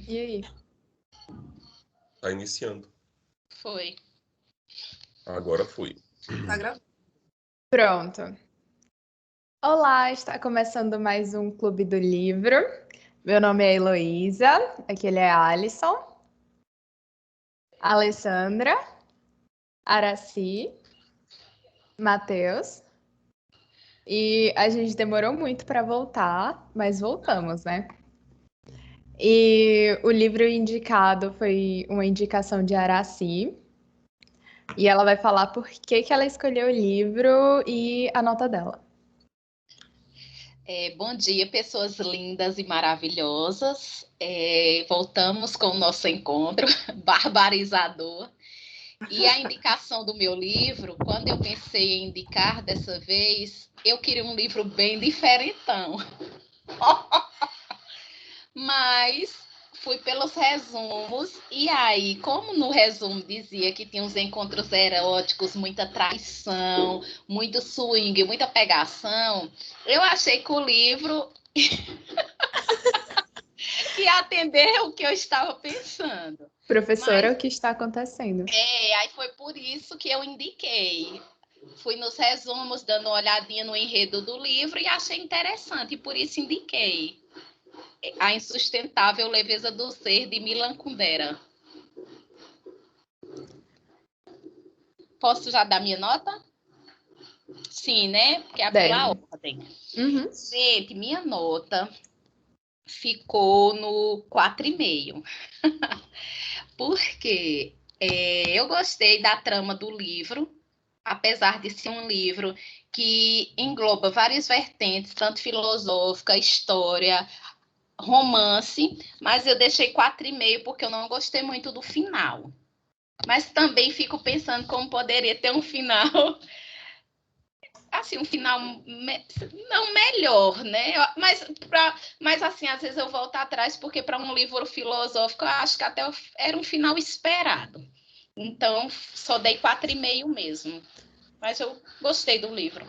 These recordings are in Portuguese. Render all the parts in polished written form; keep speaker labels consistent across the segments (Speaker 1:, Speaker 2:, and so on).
Speaker 1: E aí?
Speaker 2: Tá iniciando.
Speaker 3: Foi.
Speaker 2: Agora foi.
Speaker 4: Tá gravando.
Speaker 1: Pronto. Olá, está começando mais um Clube do Livro. Meu nome é Heloísa, aquele é Alisson, Alessandra, Araci, Matheus. E a gente demorou muito para voltar, mas voltamos, né? E o livro indicado foi uma indicação de Araci. E ela vai falar por que ela escolheu o livro e a nota dela.
Speaker 3: Bom dia, pessoas lindas e maravilhosas. Voltamos com o nosso encontro barbarizador. E a indicação do meu livro, quando eu pensei em indicar dessa vez, eu queria um livro bem diferentão. Mas fui pelos resumos, e aí, como no resumo dizia que tinha uns encontros eróticos, muita traição, muito swing, muita pegação, eu achei que o livro ia atender o que eu estava pensando.
Speaker 1: Professora, o que está acontecendo?
Speaker 3: Aí foi por isso que eu indiquei. Fui nos resumos, dando uma olhadinha no enredo do livro e achei interessante, e por isso indiquei. A Insustentável Leveza do Ser, de Milan Kundera. Posso já dar minha nota? Sim, né? Porque é pela ordem.
Speaker 1: Uhum.
Speaker 3: Gente, minha nota ficou no 4,5. Porque eu gostei da trama do livro, apesar de ser um livro que engloba várias vertentes, tanto filosófica, história, romance, mas eu deixei 4,5 porque eu não gostei muito do final. Mas também fico pensando como poderia ter um final, assim, um final não melhor, né? Mas assim, às vezes eu volto atrás, porque para um livro filosófico, eu acho que até era um final esperado. Então, só dei 4,5 mesmo. Mas eu gostei do livro.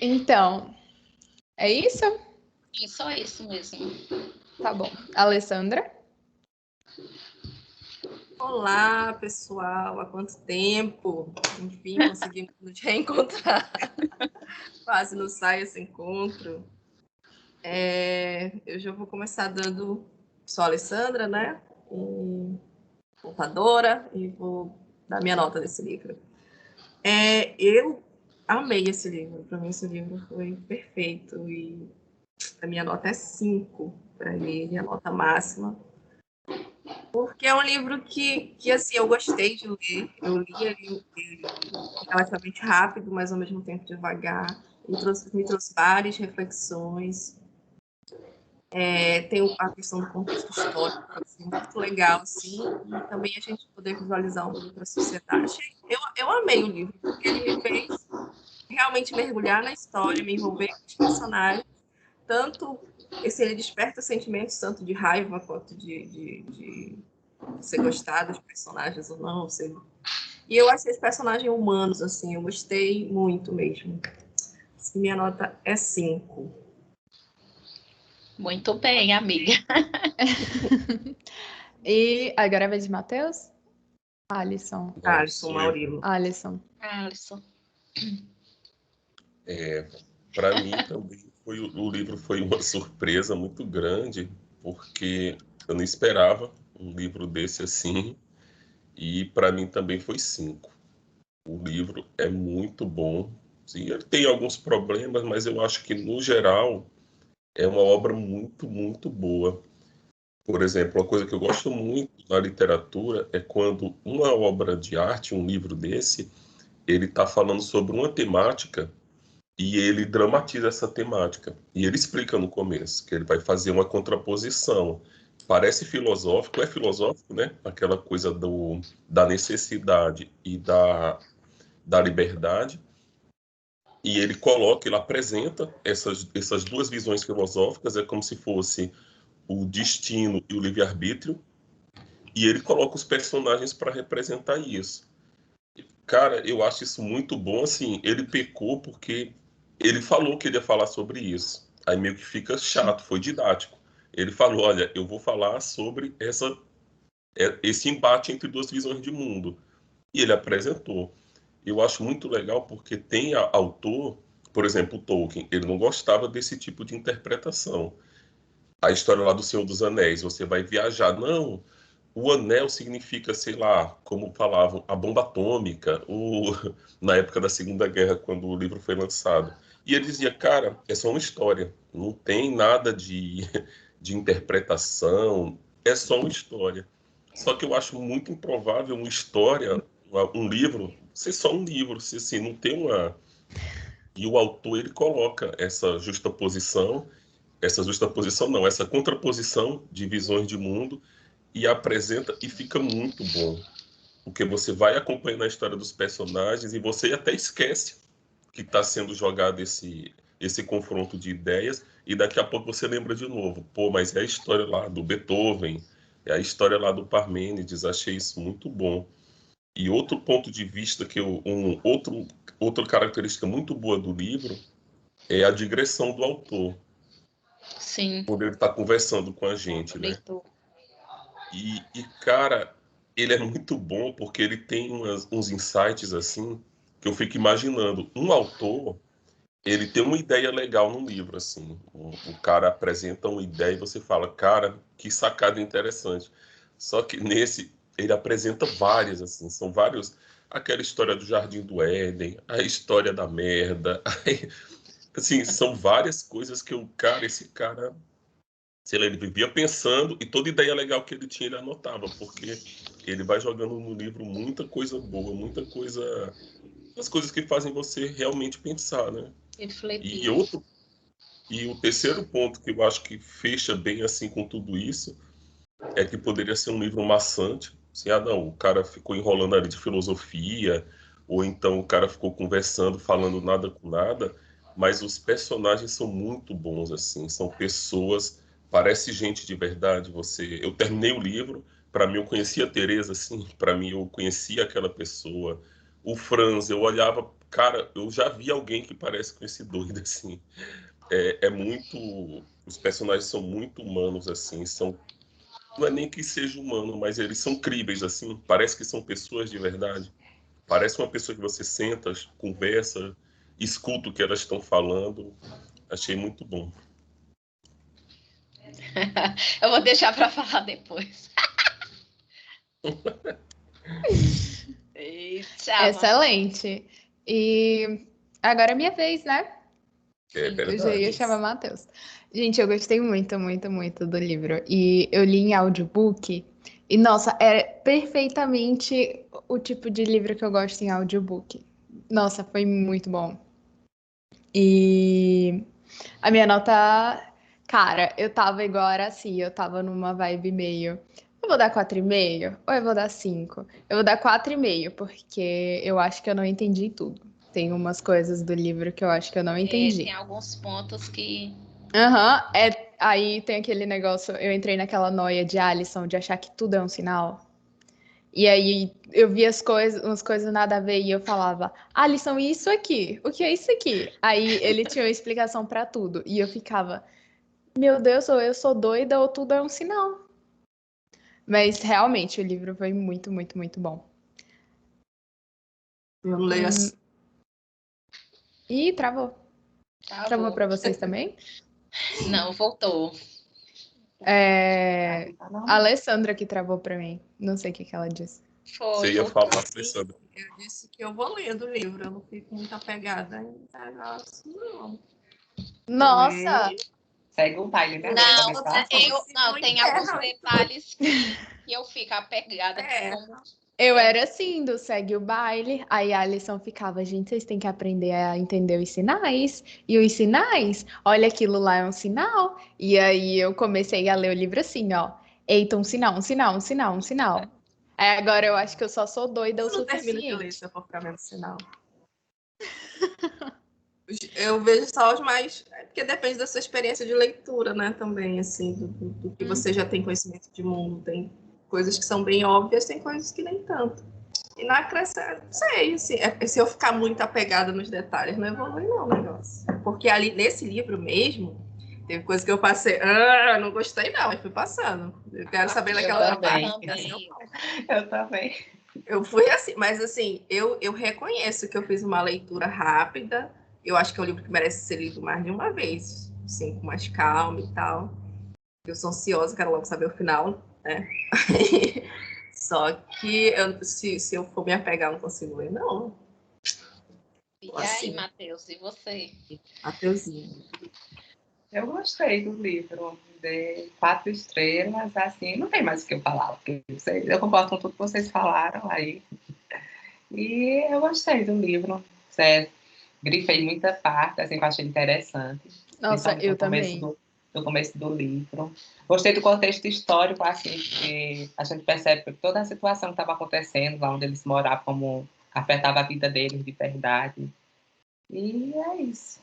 Speaker 1: Então, é isso?
Speaker 3: E só isso mesmo.
Speaker 1: Tá bom. Alessandra?
Speaker 4: Olá, pessoal. Há quanto tempo? Enfim, conseguimos nos reencontrar. Quase não sai esse encontro. Eu já vou começar dando... Sou a Alessandra, né? Contadora, e vou dar minha nota desse livro. Eu amei esse livro. Para mim, esse livro foi perfeito. E a minha nota é 5 para ele, a nota máxima. Porque é um livro que assim, eu gostei de ler. Eu li ele relativamente rápido, mas ao mesmo tempo devagar. Me trouxe várias reflexões. Tem a questão do contexto histórico, assim, muito legal, assim, e também a gente poder visualizar um pouco para a sociedade. Eu amei o livro, porque ele me fez realmente mergulhar na história, me envolver com os personagens, tanto ele desperta sentimentos tanto de raiva quanto de você gostar dos personagens ou não. E eu achei os personagens humanos, assim, eu gostei muito mesmo. Assim, minha nota é 5.
Speaker 3: Muito bem, amiga.
Speaker 1: E agora é a vez de Matheus? Alisson.
Speaker 4: Alisson, Maurilo.
Speaker 1: Alisson.
Speaker 3: Alisson.
Speaker 2: Para mim também o livro foi uma surpresa muito grande, porque eu não esperava um livro desse assim, e para mim também foi 5. O livro é muito bom. Sim, ele tem alguns problemas, mas eu acho que no geral é uma obra muito, muito boa. Por exemplo, uma coisa que eu gosto muito na literatura é quando uma obra de arte, um livro desse, ele está falando sobre uma temática e ele dramatiza essa temática. E ele explica no começo que ele vai fazer uma contraposição. Parece filosófico, é filosófico, né? Aquela coisa da necessidade e da liberdade. E ele coloca, ele apresenta essas duas visões filosóficas, é como se fosse o destino e o livre-arbítrio, e ele coloca os personagens para representar isso. Cara, eu acho isso muito bom, assim, ele pecou porque ele falou que ele ia falar sobre isso. Aí meio que fica chato, foi didático. Ele falou, olha, eu vou falar sobre esse embate entre duas visões de mundo. E ele apresentou. Eu acho muito legal porque tem autor, por exemplo, o Tolkien, ele não gostava desse tipo de interpretação. A história lá do Senhor dos Anéis, você vai viajar. Não, o anel significa, sei lá, como falavam, a bomba atômica, na época da Segunda Guerra, quando o livro foi lançado. E ele dizia, cara, é só uma história, não tem nada de interpretação, é só uma história. Só que eu acho muito improvável uma história, um livro, ser só um livro, se assim, não tem uma... E o autor, ele coloca essa contraposição de visões de mundo e apresenta e fica muito bom. Porque você vai acompanhando a história dos personagens e você até esquece que está sendo jogado esse confronto de ideias e daqui a pouco você lembra de novo. Pô, mas é a história lá do Beethoven, é a história lá do Parmênides, achei isso muito bom. E outro ponto de vista outra característica muito boa do livro é a digressão do autor.
Speaker 3: Sim.
Speaker 2: Quando ele está conversando com a gente, né? Cara, ele é muito bom porque ele tem uns insights assim que eu fico imaginando. Um autor, ele tem uma ideia legal no livro, assim. O cara apresenta uma ideia e você fala, cara, que sacada interessante. Só que nesse, ele apresenta várias, assim, são vários. Aquela história do Jardim do Éden, a história da merda. Assim, são várias coisas que esse cara, sei lá, ele vivia pensando e toda ideia legal que ele tinha, ele anotava, porque ele vai jogando no livro muita coisa boa, muita coisa, as coisas que fazem você realmente pensar, né?
Speaker 3: Refletir.
Speaker 2: E o terceiro ponto que eu acho que fecha bem assim com tudo isso é que poderia ser um livro maçante. Assim, não, o cara ficou enrolando ali de filosofia, ou então o cara ficou conversando, falando nada com nada, mas os personagens são muito bons, assim, são pessoas, parece gente de verdade. Eu terminei o livro, para mim eu conhecia a Teresa, assim, para mim eu conhecia aquela pessoa. O Franz, eu olhava, cara, eu já vi alguém que parece com esse doido, assim. É muito, os personagens são muito humanos, assim, não é nem que seja humano, mas eles são críveis, assim. Parece que são pessoas de verdade. Parece uma pessoa que você senta, conversa, escuta o que elas estão falando. Achei muito bom.
Speaker 3: Eu vou deixar para falar depois. Eita,
Speaker 1: Excelente. E agora é minha vez, né?
Speaker 2: É
Speaker 1: Eu já ia
Speaker 2: verdade.
Speaker 1: chamar Matheus. Gente, eu gostei muito, muito, muito do livro. E eu li em audiobook. E, nossa, é perfeitamente o tipo de livro que eu gosto em audiobook. Nossa, foi muito bom. E a minha nota... Cara, eu tava igual a Araci, eu tava numa vibe meio... Eu vou dar 4,5 ou eu vou dar 5? Eu vou dar 4,5, porque eu acho que eu não entendi tudo. Tem umas coisas do livro que eu acho que eu não entendi.
Speaker 3: tem alguns pontos que...
Speaker 1: Aham, aí tem aquele negócio, eu entrei naquela noia de Alisson, de achar que tudo é um sinal. E aí eu vi umas coisas nada a ver, e eu falava, Alisson, e isso aqui? O que é isso aqui? Aí ele tinha uma explicação pra tudo, e eu ficava, meu Deus, ou eu sou doida, ou tudo é um sinal. Mas realmente o livro foi muito, muito, muito bom.
Speaker 4: Eu leio assim.
Speaker 1: Ih, travou. Travou pra vocês também?
Speaker 3: Não, voltou.
Speaker 1: A Alessandra que travou pra mim. Não sei o que ela disse.
Speaker 2: Você ia
Speaker 3: Voltou.
Speaker 2: falar, Alessandra.
Speaker 4: Eu disse que eu vou lendo o livro, eu não fico muito apegada em negócio, não.
Speaker 1: Nossa!
Speaker 5: Segue o baile, né?
Speaker 3: Não, tem alguns detalhes que eu fico apegada.
Speaker 1: Eu era assim, do segue o baile. Aí a Alisson ficava, gente, vocês têm que aprender a entender os sinais. E os sinais, olha, aquilo lá é um sinal. E aí eu comecei a ler o livro assim, ó. Eita, um sinal, um sinal, um sinal, um sinal. Aí agora eu acho que eu só sou doida o
Speaker 4: Eu não termino de ler
Speaker 1: suficiente.
Speaker 4: se eu for ficar vendo sinal. Eu vejo só os mais... Porque depende da sua experiência de leitura, né? Também, assim, do que você já tem conhecimento de mundo. Tem coisas que são bem óbvias, tem coisas que nem tanto. E na crescente, não sei, assim, se eu ficar muito apegada nos detalhes, não evolui não o negócio. Porque ali, nesse livro mesmo, Teve coisa que eu passei, não gostei não, mas fui passando. Eu quero saber daquela outra parte.
Speaker 5: Eu também.
Speaker 4: Eu fui assim, mas assim, eu reconheço que eu fiz uma leitura rápida. Eu acho que é um livro que merece ser lido mais de uma vez, assim, com mais calma e tal. Eu sou ansiosa, quero logo saber o final, né? Só que se eu for me apegar, eu não consigo ler, não.
Speaker 3: E
Speaker 4: Assim.
Speaker 3: aí, Matheus, e você?
Speaker 4: Mateuzinho.
Speaker 5: Eu gostei do livro, de 4 estrelas, assim, não tem mais o que eu falar, porque eu concordo com tudo que vocês falaram aí. E eu gostei do livro, grifei muita parte, assim, que eu achei interessante.
Speaker 1: Nossa, eu
Speaker 5: no começo
Speaker 1: também.
Speaker 5: no começo do livro. Gostei do contexto histórico, assim, que a gente percebe que toda a situação que estava acontecendo lá onde eles moravam, como afetava a vida deles de verdade. E é isso.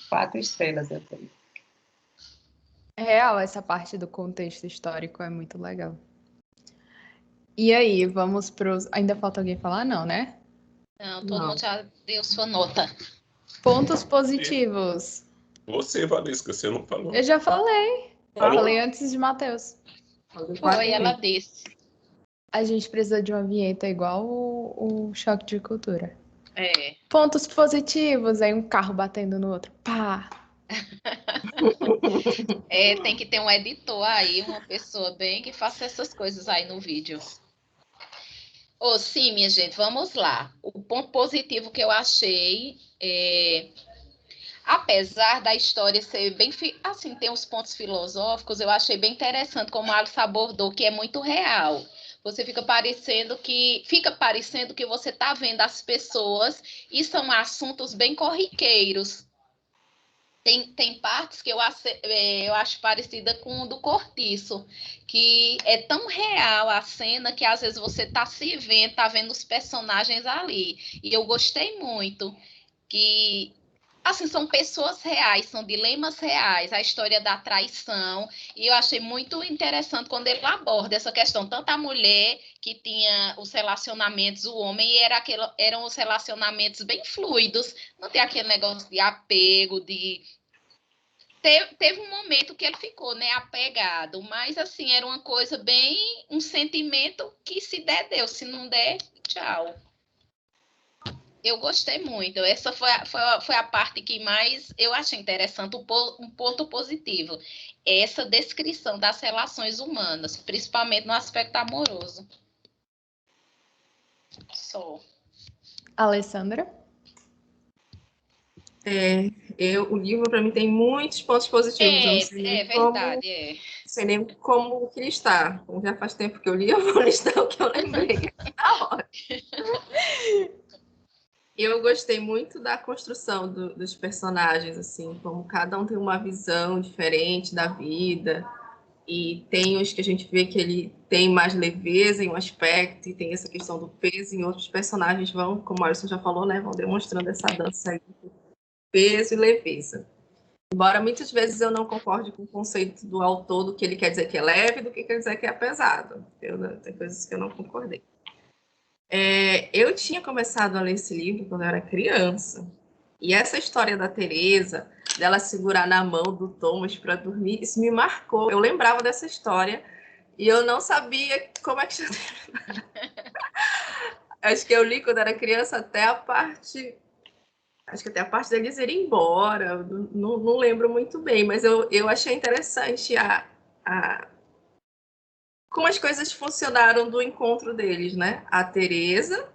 Speaker 5: 4 estrelas eu tenho.
Speaker 1: É real, essa parte do contexto histórico é muito legal. E aí, vamos pros... Ainda falta alguém falar? Não, né?
Speaker 3: Não, todo mundo já deu sua nota.
Speaker 1: Pontos positivos.
Speaker 2: Você, Valesca, você não falou.
Speaker 1: Eu já falei.
Speaker 2: Falou?
Speaker 1: Falei antes de Matheus.
Speaker 3: Foi, ela disse.
Speaker 1: A gente precisa de uma vinheta igual o Choque de Cultura.
Speaker 3: É.
Speaker 1: Pontos positivos, aí um carro batendo no outro. Pá!
Speaker 3: Tem que ter um editor aí, uma pessoa bem que faça essas coisas aí no vídeo. Sim, minha gente, vamos lá. O ponto positivo que eu achei apesar da história ser bem, assim, tem uns pontos filosóficos, eu achei bem interessante como a Alice abordou, que é muito real. Você fica parecendo que você está vendo as pessoas e são assuntos bem corriqueiros. Tem partes que eu acho parecida com o do Cortiço, que é tão real a cena que às vezes você está se vendo, está vendo os personagens ali. E eu gostei muito que assim, são pessoas reais, são dilemas reais, a história da traição, e eu achei muito interessante quando ele aborda essa questão, tanto a mulher que tinha os relacionamentos, o homem, e eram os relacionamentos bem fluidos, não tem aquele negócio de apego, Teve um momento que ele ficou, né, apegado, mas assim, era uma coisa bem, um sentimento que se der, deu, se não der, tchau. Eu gostei muito. Essa foi a parte que mais eu achei interessante, um ponto positivo. Essa descrição das relações humanas, principalmente no aspecto amoroso. Só.
Speaker 1: Alessandra?
Speaker 4: O livro, para mim, tem muitos pontos positivos. Eu não sei nem
Speaker 3: verdade.
Speaker 4: Não sei nem como que está. Como já faz tempo que eu li, eu vou listar o que eu lembrei na hora. Eu gostei muito da construção dos personagens, assim, como cada um tem uma visão diferente da vida, e tem os que a gente vê que ele tem mais leveza em um aspecto, e tem essa questão do peso, e outros personagens vão, como o Alisson já falou, né, vão demonstrando essa dança aí, peso e leveza. Embora muitas vezes eu não concorde com o conceito do autor, do que ele quer dizer que é leve, do que quer dizer que é pesado. Tem coisas que eu não concordei. Eu tinha começado a ler esse livro quando eu era criança. E essa história da Teresa, dela segurar na mão do Thomas para dormir, isso me marcou. Eu lembrava dessa história e eu não sabia como é que... Acho que eu li quando era criança até a parte... Acho que até a parte deles irem embora. Não lembro muito bem, mas eu achei interessante como as coisas funcionaram do encontro deles, né? A Teresa,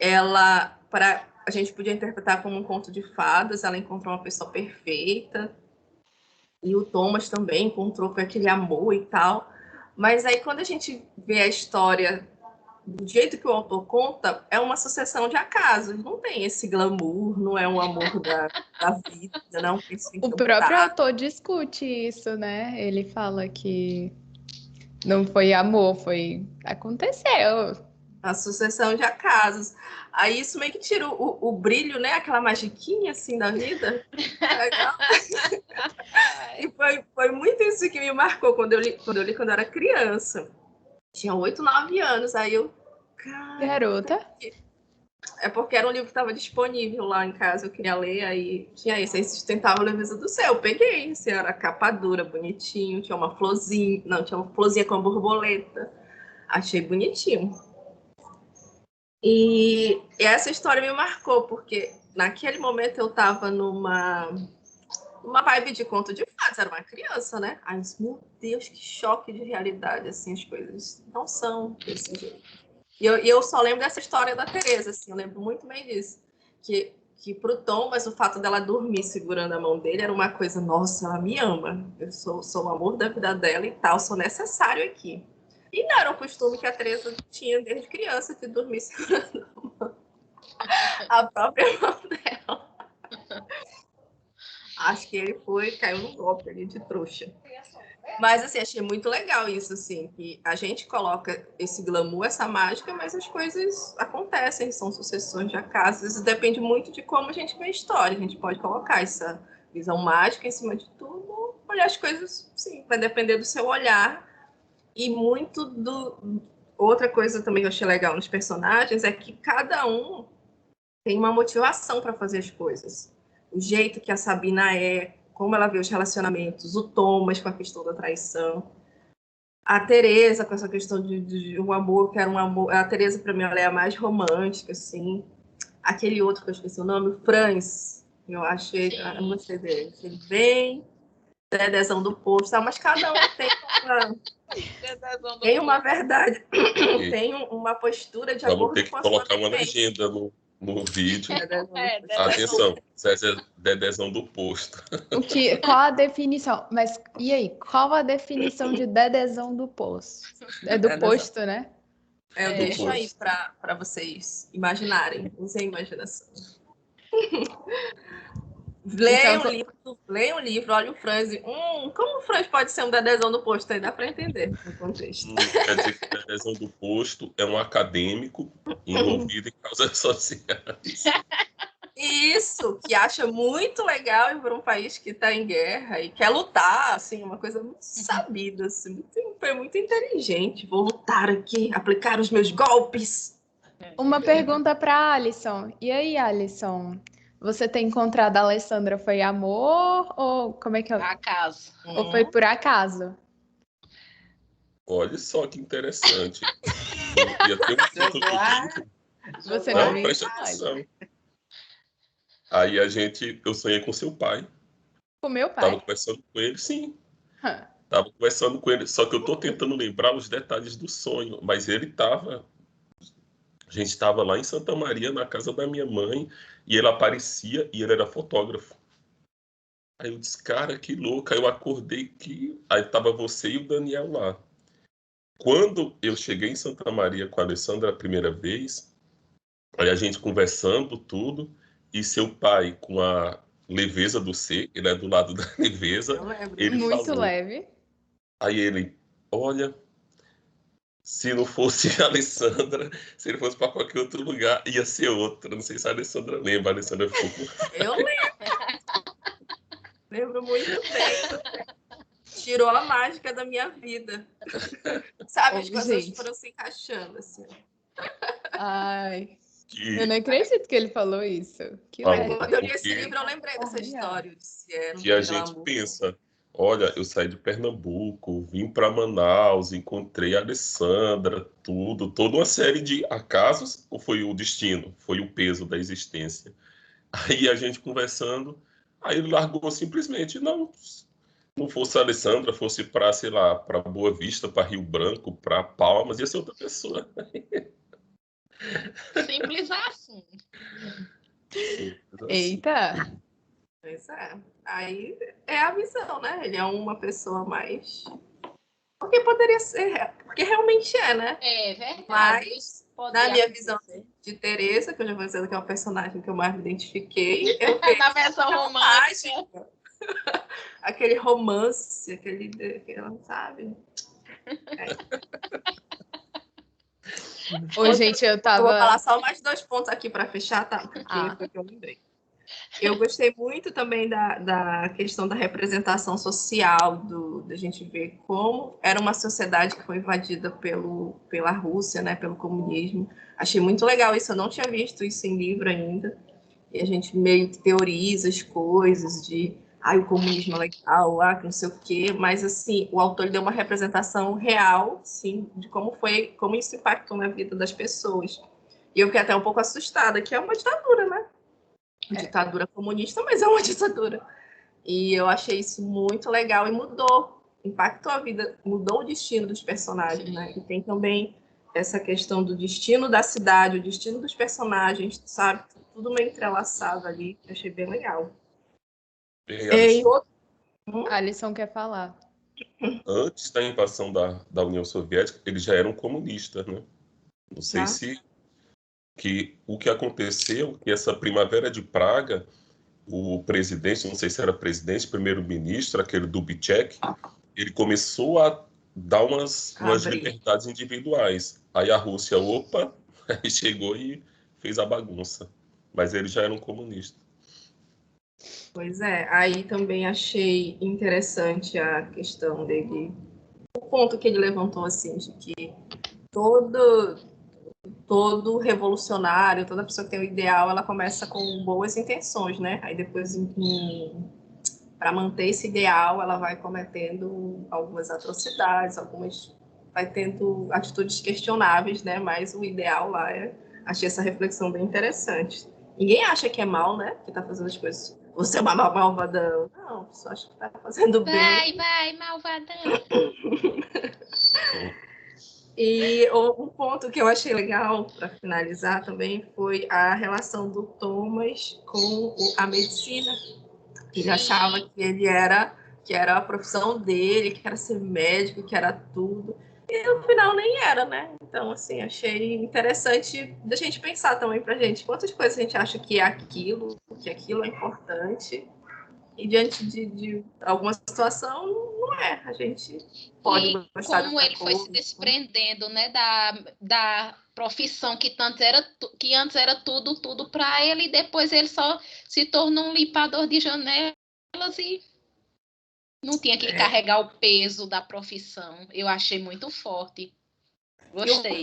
Speaker 4: a gente podia interpretar como um conto de fadas, ela encontrou uma pessoa perfeita, e o Thomas também encontrou com aquele amor e tal. Mas aí, quando a gente vê a história do jeito que o autor conta, é uma sucessão de acasos, não tem esse glamour, não é um amor da vida, não.
Speaker 1: O próprio autor discute isso, né? Ele fala que não foi amor, aconteceu.
Speaker 4: A sucessão de acasos. Aí isso meio que tira o brilho, né? Aquela magiquinha assim da vida. Legal. E foi muito isso que me marcou quando eu li quando eu era criança. Tinha 8, 9 anos. Aí eu...
Speaker 1: Garota.
Speaker 4: É porque era um livro que estava disponível lá em casa, eu queria ler, aí tinha esse, aí Sustentável Leveza do Céu. Eu peguei, assim, era capa dura, bonitinho, tinha uma florzinha, não, tinha uma florzinha com borboleta. Achei bonitinho. E essa história me marcou, porque naquele momento eu estava numa vibe de conto de fadas, era uma criança, né? Aí, meu Deus, que choque de realidade, assim, as coisas não são desse jeito. E eu só lembro dessa história da Teresa, assim, eu lembro muito bem disso. Que pro Thomas, o fato dela dormir segurando a mão dele era uma coisa, nossa, ela me ama, eu sou o amor da vida dela e tal, sou necessário aqui. E não era um costume que a Teresa tinha desde criança, de dormir segurando a própria mão dela. Acho que ele caiu no golpe ali de trouxa. Mas, assim, achei muito legal isso, assim, que a gente coloca esse glamour, essa mágica, mas as coisas acontecem, são sucessões de acasos. Isso depende muito de como a gente vê a história. A gente pode colocar essa visão mágica em cima de tudo, olhar as coisas, sim, vai depender do seu olhar. E muito do... Outra coisa também que eu achei legal nos personagens é que cada um tem uma motivação para fazer as coisas. O jeito que a Sabina é, como ela vê os relacionamentos, o Thomas com a questão da traição, a Teresa com essa questão de um amor, que era um amor... A Teresa, para mim, ela é a mais romântica, assim. Aquele outro que eu esqueci o nome, o Franz, eu achei... Eu gostei dele. Achei bem Dedezão do posto, mas cada um tem uma verdade, tem uma postura de
Speaker 2: Vamos
Speaker 4: acordo
Speaker 2: ter que
Speaker 4: com a sua
Speaker 2: colocar uma
Speaker 4: vivência.
Speaker 2: legenda no vídeo.
Speaker 4: Dedezão.
Speaker 2: Atenção, Dedezão do posto.
Speaker 1: Qual a definição? Mas e aí, qual a definição de dedezão do posto? É do
Speaker 4: Dedezão.
Speaker 1: posto, né?
Speaker 4: Eu deixo aí para vocês imaginarem, usem a imaginação. Leia um livro, olha o Franz. Como o Franz pode ser um dedezão do posto? Aí dá para entender no contexto.
Speaker 2: Quer dizer que o Dedezão do posto é um acadêmico envolvido em causas sociais.
Speaker 4: Isso, que acha muito legal ir para um país que está em guerra e quer lutar, assim, uma coisa muito sabida, assim, foi muito inteligente. Vou lutar aqui, aplicar os meus golpes.
Speaker 1: Uma pergunta para Alisson. E aí, Alisson? Você ter encontrado a Alessandra foi amor ou como é que é?
Speaker 3: Acaso.
Speaker 1: Ou foi por acaso?
Speaker 2: Olha só que interessante. Ia ter um título do livro.
Speaker 1: Você não me
Speaker 2: presta atenção. Aí eu sonhei com seu pai.
Speaker 1: Com meu pai?
Speaker 2: Tava conversando com ele, sim. Tava conversando com ele, só que eu tô tentando lembrar os detalhes do sonho, mas ele tava... A gente estava lá em Santa Maria, na casa da minha mãe, e ele aparecia e ele era fotógrafo. Aí eu disse, cara, que louco. Aí eu acordei que... Aí tava você e o Daniel lá. Quando eu cheguei em Santa Maria com a Alessandra a primeira vez, aí a gente conversando tudo, e seu pai com a leveza do ser, ele é do lado da leveza, ele
Speaker 1: muito
Speaker 2: falou.
Speaker 1: leve.
Speaker 2: Aí ele, olha, se não fosse a Alessandra, se ele fosse para qualquer outro lugar, ia ser outra. Não sei se a Alessandra lembra, a Alessandra ficou com...
Speaker 4: Eu lembro. Lembro muito bem. Tirou a mágica da minha vida. Sabe, as coisas foram se encaixando, assim.
Speaker 1: Ai, eu não acredito que ele falou isso.
Speaker 4: Quando eu li esse livro, eu lembrei dessa história.
Speaker 2: Que a gente pensa, olha, eu saí de Pernambuco, vim para Manaus, encontrei a Alessandra, toda uma série de acasos, ou foi o destino, foi o peso da existência? Aí a gente conversando, aí ele largou simplesmente, não fosse a Alessandra, fosse para, sei lá, para Boa Vista, para Rio Branco, para Palmas, ia ser outra pessoa.
Speaker 3: Simples assim.
Speaker 1: Eita!
Speaker 4: Pois é. Aí é a visão, né? Ele é uma pessoa mais... Porque poderia ser... Porque realmente é, né?
Speaker 3: É verdade.
Speaker 4: Mas, na minha visão de Teresa, que eu já vou dizendo que é o personagem que eu mais me identifiquei, eu vejo
Speaker 3: na versão romântica.
Speaker 4: Aquele romance, aquele não sabe.
Speaker 1: Ô, gente, eu tava...
Speaker 4: Eu vou falar só mais 2 pontos aqui para fechar, tá? Porque foi que eu lembrei. Eu gostei muito também da questão da representação social, da gente ver como era uma sociedade que foi invadida pela Rússia, né, pelo comunismo. Achei muito legal isso, eu não tinha visto isso em livro ainda. E a gente meio que teoriza as coisas de o comunismo é legal, que não sei o quê, mas assim, o autor deu uma representação real, sim, de como isso impactou na vida das pessoas. E eu fiquei até um pouco assustada, que é uma ditadura, né? Ditadura comunista, mas é uma ditadura. E eu achei isso muito legal e impactou a vida, mudou o destino dos personagens, né? E tem também essa questão do destino da cidade, o destino dos personagens, sabe? Tudo meio entrelaçado ali, eu achei bem legal.
Speaker 1: Alisson quer falar.
Speaker 2: Antes da invasão da União Soviética, eles já eram comunistas, né? Não sei se o que aconteceu, que essa Primavera de Praga, o presidente, não sei se era presidente, primeiro-ministro, aquele Dubček, ele começou a dar umas liberdades individuais. Aí a Rússia, aí chegou e fez a bagunça. Mas eles já eram comunistas.
Speaker 4: Pois é, aí também achei interessante a questão dele, o ponto que ele levantou, assim, de que todo revolucionário, toda pessoa que tem um ideal, ela começa com boas intenções, né? Aí depois, para manter esse ideal, ela vai cometendo algumas atrocidades, vai tendo atitudes questionáveis, né? Mas o ideal lá achei essa reflexão bem interessante. Ninguém acha que é mal, né? Que tá fazendo as coisas. Você é uma malvadão. Não, a pessoa acha que tá fazendo bem.
Speaker 3: Vai, malvadão.
Speaker 4: E um ponto que eu achei legal, para finalizar também, foi a relação do Thomas com a medicina. Ele achava que era a profissão dele, que era ser médico, que era tudo. E no final nem era, né? Então, assim, achei interessante da gente pensar também pra gente quantas coisas a gente acha que aquilo é importante. E diante de alguma situação, não é. A gente pode gostar de
Speaker 3: como ele foi se desprendendo, né, da profissão que antes era tudo para ele, e depois ele só se tornou um limpador de janelas e não tinha que carregar o peso da profissão. Eu achei muito forte. Gostei.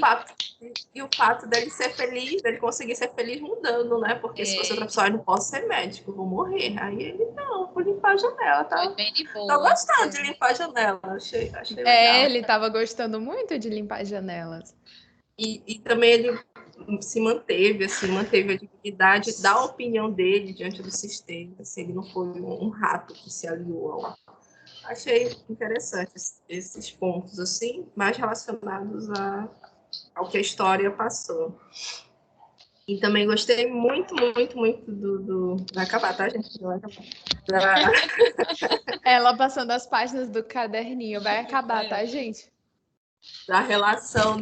Speaker 4: E o fato dele ser feliz, dele conseguir ser feliz mudando, né? Porque se fosse outra pessoa, eu não posso ser médico, vou morrer. Aí ele, não, vou limpar a janela, tá?
Speaker 3: Foi bem de boa.
Speaker 4: Tô gostando de limpar a janela, achei legal.
Speaker 1: Ele tava gostando muito de limpar as janelas.
Speaker 4: E também ele manteve a dignidade da opinião dele diante do sistema. Assim, ele não foi um rato que se aliou. Achei interessante esses pontos, assim, mais relacionados ao que a história passou. E também gostei muito Vai acabar, tá, gente? Vai acabar.
Speaker 1: Ela passando as páginas do caderninho. Vai acabar, tá, gente?
Speaker 4: Da relação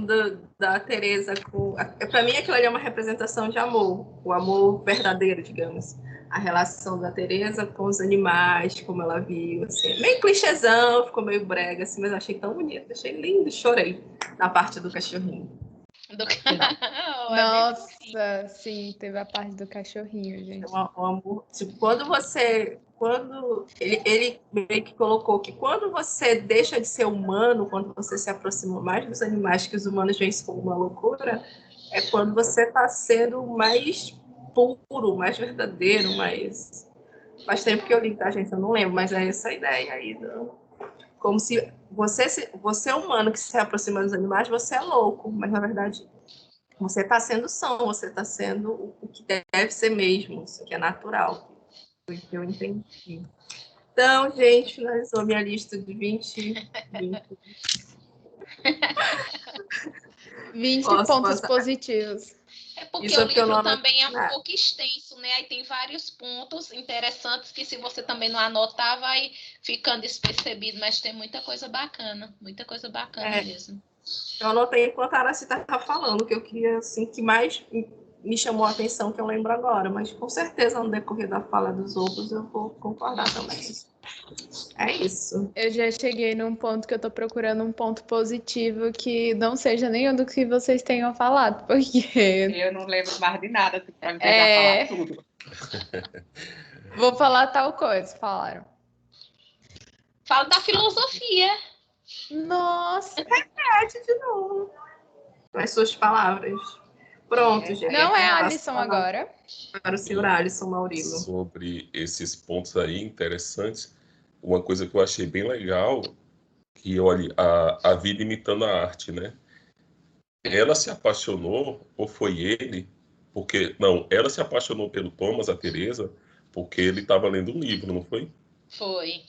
Speaker 4: da Teresa com... Para mim, aquilo ali é uma representação de amor. O amor verdadeiro, digamos. A relação da Teresa com os animais, como ela viu, assim, meio clichêzão, ficou meio brega, assim, mas eu achei tão bonito, achei lindo, chorei na parte do cachorrinho.
Speaker 1: Nossa, sim, teve a parte do cachorrinho, gente.
Speaker 4: O amor, tipo, quando ele meio que colocou que quando você deixa de ser humano, quando você se aproxima mais dos animais, que os humanos veem isso como uma loucura, é quando você está sendo mais puro, mais verdadeiro, mais... Faz tempo que eu li, tá, gente? Eu não lembro, mas é essa ideia aí. Como se você é humano que se aproxima dos animais, você é louco, mas na verdade você está sendo são, você está sendo o que deve ser mesmo, isso que é natural. Foi o que eu entendi. Então, gente, finalizou minha lista de 20
Speaker 1: pontos positivos.
Speaker 3: É porque o livro também é um pouco extenso, né? Aí tem vários pontos interessantes que, se você também não anotar, vai ficando despercebido, mas tem muita coisa bacana mesmo.
Speaker 4: Eu anotei enquanto a Aracy estava falando, que eu queria, assim, que mais me chamou a atenção, que eu lembro agora, mas com certeza no decorrer da fala dos outros eu vou concordar também. É isso.
Speaker 1: Eu já cheguei num ponto que eu tô procurando um ponto positivo que não seja nenhum do que vocês tenham falado, porque...
Speaker 5: Eu não lembro mais de nada, tu pode já falar tudo.
Speaker 1: Vou falar tal coisa, falaram.
Speaker 3: Fala da filosofia.
Speaker 1: Nossa,
Speaker 4: Repete de novo. As suas palavras. Pronto, gente.
Speaker 1: não é a
Speaker 4: Passo
Speaker 1: Alisson
Speaker 4: palavra
Speaker 1: agora.
Speaker 4: para o senhor Alisson Maurilo.
Speaker 2: Sobre esses pontos aí interessantes, uma coisa que eu achei bem legal, que olha, a vida imitando a arte, né? Ela se apaixonou, ou foi ele, porque, não, ela se apaixonou pelo Thomas, a Teresa, porque ele estava lendo um livro, não foi?
Speaker 3: Foi.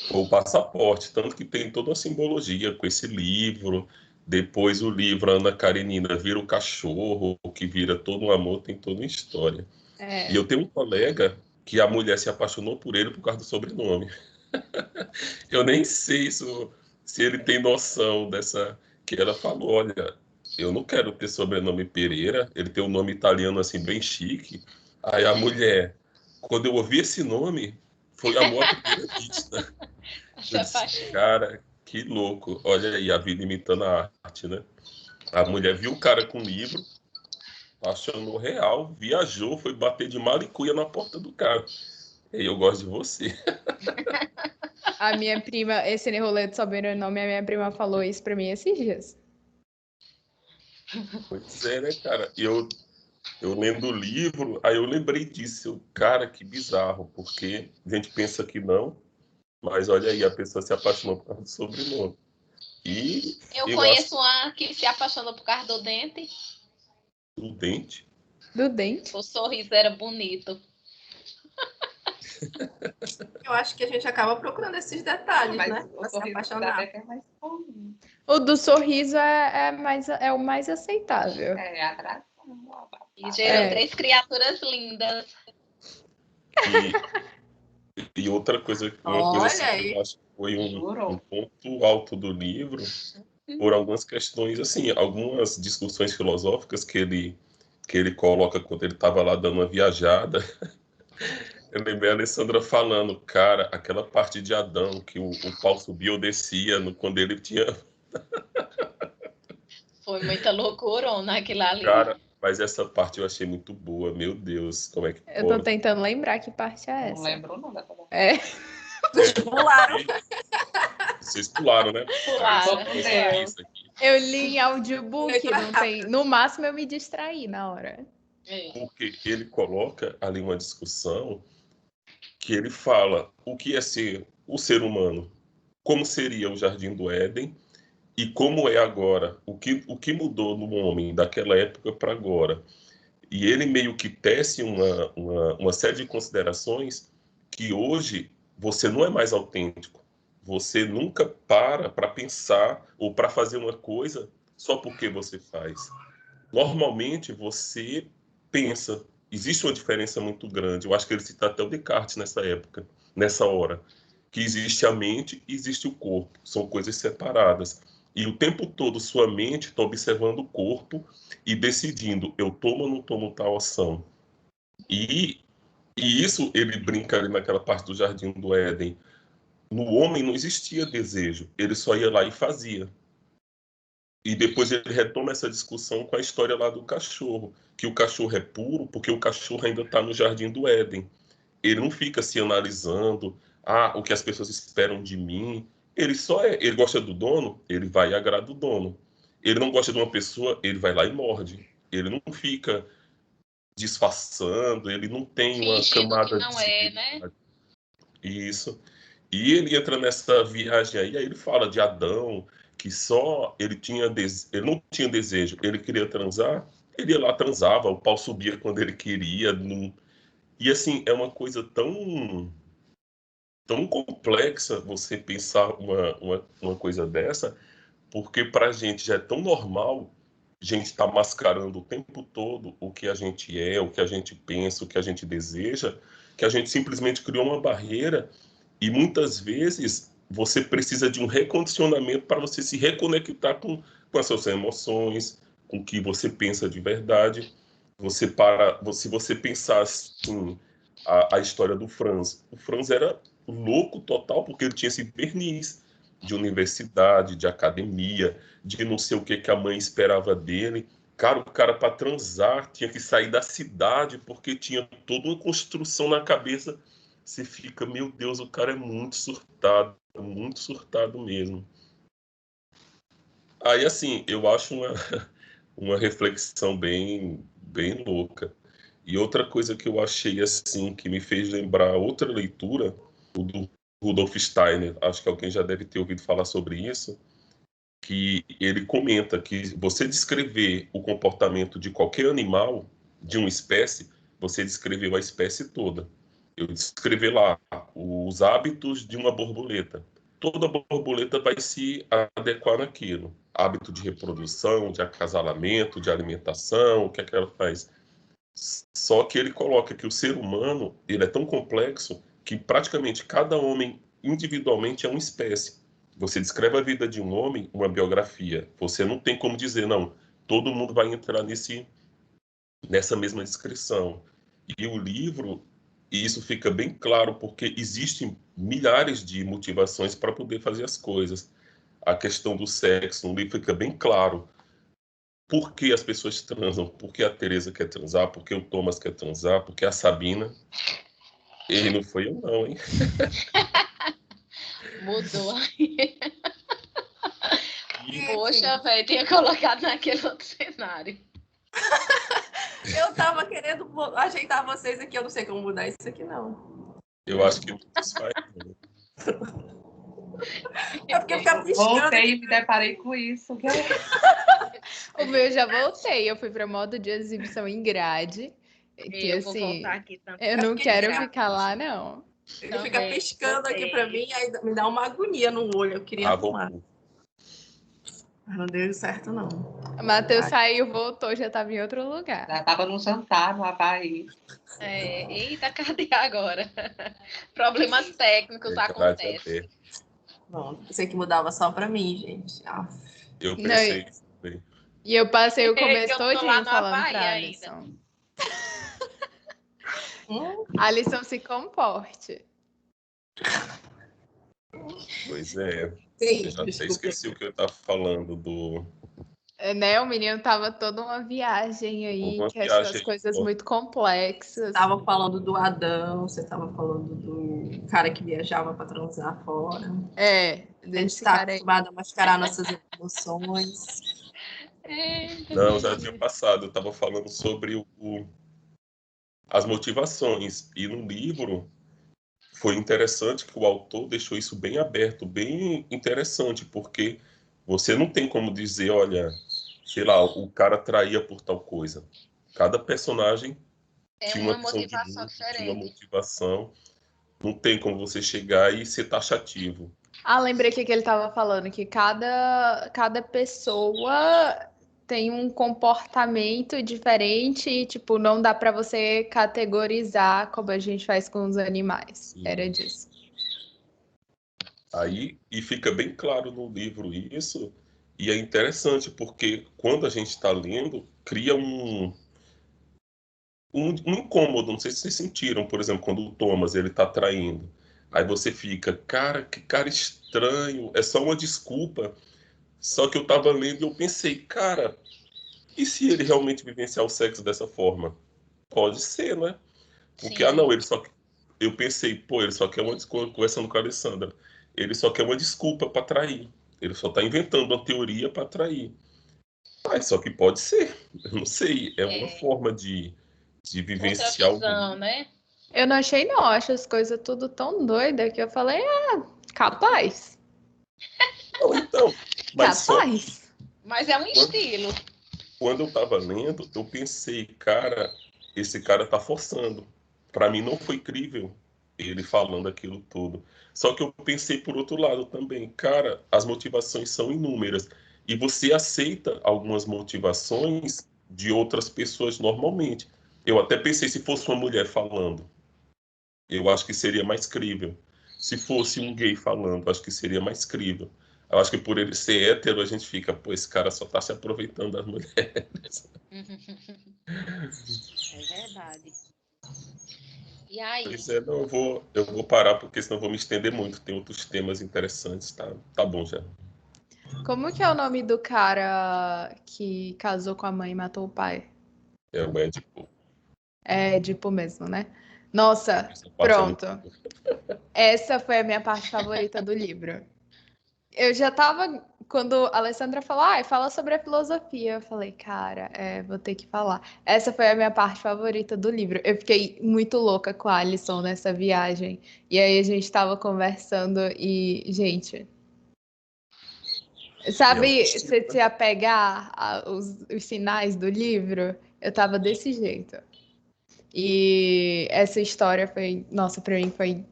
Speaker 2: Foi o passaporte, tanto que tem toda uma simbologia com esse livro. Depois o livro Ana Karenina vira o cachorro, que vira todo um amor, tem toda uma história.
Speaker 1: É.
Speaker 2: E eu tenho um colega que a mulher se apaixonou por ele por causa do sobrenome. Eu nem sei se ele tem noção dessa. Que ela falou: olha, eu não quero ter sobrenome Pereira, ele tem um nome italiano assim, bem chique. Aí a mulher, quando eu ouvi esse nome, foi amor à primeira vista.
Speaker 3: Se
Speaker 2: Eu disse,
Speaker 3: apaixonou.
Speaker 2: cara, que louco. Olha aí a vida imitando a arte, né? A mulher viu o cara com livro, apaixonou real, viajou, foi bater de malicuia na porta do cara. E eu gosto de você.
Speaker 1: A minha prima, esse rolê de sobrenome, a minha prima falou isso pra mim esses dias.
Speaker 2: Pois é, né, cara? Eu lendo o livro, aí eu lembrei disso. Cara, que bizarro, porque a gente pensa que não, mas olha aí, a pessoa se apaixonou por causa do sobrenome. E
Speaker 3: Eu
Speaker 2: eu acho
Speaker 3: conheço uma que se apaixonou por causa do dente.
Speaker 2: que o dente.
Speaker 1: Do dente.
Speaker 3: O sorriso era bonito.
Speaker 4: Eu acho que a gente acaba procurando esses detalhes,
Speaker 5: Mas
Speaker 4: né?
Speaker 5: o
Speaker 4: Para se
Speaker 5: sorriso da
Speaker 4: apaixonar.
Speaker 5: Beca é mais comum.
Speaker 1: O do sorriso é o mais aceitável.
Speaker 5: É, atração.
Speaker 3: E gerou
Speaker 1: É.
Speaker 3: 3 criaturas lindas.
Speaker 2: E outra coisa, uma coisa
Speaker 4: Olha
Speaker 2: assim, que
Speaker 4: aí.
Speaker 2: eu acho que foi um
Speaker 5: Jurou.
Speaker 2: ponto alto do livro, por algumas questões, assim, algumas discussões filosóficas que ele coloca quando ele estava lá dando uma viajada. Eu lembrei a Alessandra falando, cara, aquela parte de Adão, que o pau subia ou descia quando ele tinha.
Speaker 3: Foi muita loucura naquilo ali.
Speaker 2: Cara, mas essa parte eu achei muito boa, meu Deus, como é que
Speaker 1: Eu tô
Speaker 2: pode?
Speaker 1: tentando lembrar que parte é
Speaker 5: Não
Speaker 1: essa.
Speaker 5: lembro não dessa parte.
Speaker 1: É.
Speaker 4: Pularam.
Speaker 2: Vocês pularam, né?
Speaker 3: Pularam.
Speaker 5: Meu
Speaker 2: Essa
Speaker 5: Deus.
Speaker 2: pista aqui.
Speaker 1: Eu li em audiobook, não tem. No máximo eu me distraí na hora.
Speaker 3: É.
Speaker 2: Porque ele coloca ali uma discussão que ele fala o que é ser o ser humano, como seria o Jardim do Éden e como é agora, o que mudou no homem daquela época para agora. E ele meio que tece uma série de considerações que hoje você não é mais autêntico. Você nunca para pensar ou para fazer uma coisa só porque você faz. Normalmente você pensa. Existe uma diferença muito grande. Eu acho que ele cita até o Descartes nessa época, nessa hora, que existe a mente e existe o corpo. São coisas separadas. E o tempo todo sua mente está observando o corpo e decidindo, eu tomo ou não tomo tal ação. E, e isso ele brinca ali naquela parte do Jardim do Éden. No homem não existia desejo, ele só ia lá e fazia. E depois ele retoma essa discussão com a história lá do cachorro, que o cachorro é puro porque o cachorro ainda está no Jardim do Éden. Ele não fica se analisando, o que as pessoas esperam de mim. Ele só é, ele gosta do dono, ele vai e agrada o dono. Ele não gosta de uma pessoa, ele vai lá e morde. Ele não fica disfarçando, ele não tem uma
Speaker 3: Fingindo que
Speaker 2: camada de
Speaker 3: não é, né?
Speaker 2: civilidade. Isso. E ele entra nessa viagem aí ele fala de Adão, que só ele não tinha desejo, ele queria transar, ele ia lá, transava, o pau subia quando ele queria. E assim, é uma coisa tão complexa você pensar uma coisa dessa, porque para a gente já é tão normal a gente estar mascarando o tempo todo o que a gente é, o que a gente pensa, o que a gente deseja, que a gente simplesmente criou uma barreira e muitas vezes você precisa de um recondicionamento para você se reconectar com as suas emoções, com o que você pensa de verdade. Se você pensar assim, a história do Franz. O Franz era louco total porque ele tinha esse verniz de universidade, de academia, de não sei o que a mãe esperava dele. Cara, o cara para transar tinha que sair da cidade porque tinha toda uma construção na cabeça. Você fica, meu Deus, o cara é muito surtado mesmo. Aí, assim, eu acho uma reflexão bem louca. E outra coisa que eu achei, assim, que me fez lembrar outra leitura, o do Rudolf Steiner, acho que alguém já deve ter ouvido falar sobre isso, que ele comenta que você descrever o comportamento de qualquer animal, de uma espécie, você descreveu a espécie toda. Eu descrevi lá os hábitos de uma borboleta. Toda borboleta vai se adequar naquilo. Hábito de reprodução, de acasalamento, de alimentação, o que é que ela faz. Só que ele coloca que o ser humano ele é tão complexo que praticamente cada homem individualmente é uma espécie. Você descreve a vida de um homem, uma biografia. Você não tem como dizer, não, todo mundo vai entrar nessa mesma descrição. E o livro, e isso fica bem claro, porque existem milhares de motivações para poder fazer as coisas. A questão do sexo, no livro fica bem claro. Por que as pessoas transam? Por que a Teresa quer transar? Por que o Thomas quer transar? Por que a Sabina? Ele não foi eu não, hein?
Speaker 3: Mudou.
Speaker 2: E
Speaker 3: Poxa, velho, tinha colocado naquele outro cenário.
Speaker 4: Eu tava querendo ajeitar vocês aqui, eu não sei como mudar isso aqui, não.
Speaker 2: eu acho que muitos faz.
Speaker 4: É porque ficar piscando.
Speaker 5: Voltei e me deparei com isso.
Speaker 1: O meu já voltei. Eu fui para modo de exibição em grade. Que
Speaker 3: Eu vou
Speaker 1: assim,
Speaker 3: voltar aqui também.
Speaker 1: eu não
Speaker 4: porque
Speaker 1: quero
Speaker 4: direto-
Speaker 1: ficar lá, não.
Speaker 4: Ele fica
Speaker 3: Também,
Speaker 4: piscando aqui
Speaker 3: voltei.
Speaker 4: pra mim, aí me dá uma agonia no olho. Eu queria arrumar.
Speaker 2: Voltou.
Speaker 4: Mas não deu certo, não.
Speaker 1: Matheus saiu, voltou, já estava em outro lugar.
Speaker 5: Já estava no jantar, no Havaí.
Speaker 3: Eita, cadê agora? Problemas técnicos acontecem.
Speaker 4: Não, pensei que mudava só pra mim, gente.
Speaker 2: Eu pensei isso também.
Speaker 1: E eu passei o começo
Speaker 3: Eu tô lá
Speaker 1: todinho
Speaker 3: no
Speaker 1: falando
Speaker 3: Havaí
Speaker 1: pra
Speaker 3: ainda.
Speaker 1: Alisson. Alisson, se comporte.
Speaker 2: Pois é.
Speaker 4: Sim,
Speaker 2: Eu já até
Speaker 4: desculpa.
Speaker 2: esqueci o que eu estava falando do...
Speaker 1: Né, o menino tava toda uma viagem aí,
Speaker 2: Uma
Speaker 1: que achou
Speaker 2: viagem
Speaker 1: as coisas
Speaker 2: aí,
Speaker 1: muito complexas.
Speaker 4: Tava falando do Adão, você tava falando do cara que viajava pra transar fora.
Speaker 1: É,
Speaker 4: A gente
Speaker 1: desse
Speaker 4: tá
Speaker 1: cara aí.
Speaker 4: acostumado a mascarar nossas emoções.
Speaker 2: Não, já tinha passado. Eu estava falando sobre as motivações. E no livro foi interessante que o autor deixou isso bem aberto, bem interessante, porque você não tem como dizer, olha, sei lá, o cara traía por tal coisa. Cada personagem
Speaker 3: É
Speaker 2: tinha
Speaker 3: uma
Speaker 2: uma visão de
Speaker 3: motivação
Speaker 2: mundo, tinha uma
Speaker 3: diferente.
Speaker 2: motivação. Não tem como você chegar e ser taxativo.
Speaker 1: Ah, lembrei que ele tava falando que cada pessoa tem um comportamento diferente e, tipo, não dá pra você categorizar como a gente faz com os animais.
Speaker 2: Sim.
Speaker 1: Era disso.
Speaker 2: Aí, e fica bem claro no livro isso, e é interessante porque quando a gente está lendo, cria um incômodo, não sei se vocês sentiram, por exemplo, quando o Thomas ele tá traindo. Aí você fica, cara, que cara estranho, é só uma desculpa. Só que eu tava lendo e eu pensei, cara, e se ele realmente vivenciar o sexo dessa forma? Pode ser, né? Porque,
Speaker 3: Sim.
Speaker 2: não, ele só. Eu pensei, pô, ele só quer uma desculpa, conversando com a Alessandra, ele só quer uma desculpa para trair. Ele só tá inventando uma teoria para trair. Mas só que pode ser, eu não sei, é uma forma de
Speaker 3: Outra
Speaker 2: vivenciar o
Speaker 3: visão,
Speaker 2: mundo.
Speaker 3: né?
Speaker 1: Eu não achei, não. Acho as coisas tudo tão doida que eu falei, capaz.
Speaker 2: Não, então, mas só que
Speaker 1: Capaz.
Speaker 3: Mas é um estilo.
Speaker 2: quando eu tava lendo, eu pensei, cara, esse cara tá forçando. Para mim não foi crível ele falando aquilo tudo. Só que eu pensei por outro lado também, cara, as motivações são inúmeras e você aceita algumas motivações de outras pessoas normalmente. Eu até pensei se fosse uma mulher falando, eu acho que seria mais crível. Se fosse um gay falando, acho que seria mais crível. Eu acho que por ele ser hétero, a gente fica, pô, esse cara só tá se aproveitando das mulheres.
Speaker 3: É verdade. E aí?
Speaker 2: Pois é, não, eu vou parar, porque senão eu vou me estender muito. Tem outros temas interessantes, tá bom já.
Speaker 1: Como que é o nome do cara que casou com a mãe e matou o pai?
Speaker 2: É o Édipo.
Speaker 1: É Edipo mesmo, né? Nossa,
Speaker 2: Essa parte é muito
Speaker 1: pronto. Essa foi a minha parte favorita do livro. Eu já tava, quando a Alessandra falou, fala sobre a filosofia, eu falei, cara, vou ter que falar. Essa foi a minha parte favorita do livro. Eu fiquei muito louca com a Alison nessa viagem. E aí a gente tava conversando e, gente, sabe, se apegar os sinais do livro, eu tava desse jeito. E essa história foi, nossa, pra mim foi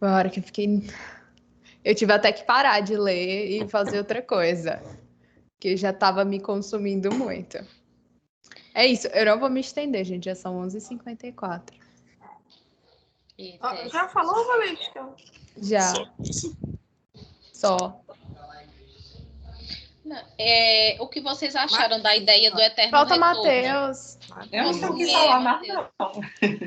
Speaker 1: uma hora que eu fiquei. Eu tive até que parar de ler e fazer outra coisa, que já estava me consumindo muito. É isso, eu não vou me estender, gente, já são 11h54.
Speaker 4: Já falou, Valesca?
Speaker 1: Já,
Speaker 2: Só isso.
Speaker 1: só.
Speaker 3: O que vocês acharam da ideia do eterno
Speaker 1: Falta
Speaker 3: retorno?
Speaker 1: Matheus.
Speaker 5: Eu não tenho o que
Speaker 3: Você,
Speaker 5: falar
Speaker 3: Matheus.
Speaker 5: nada, não.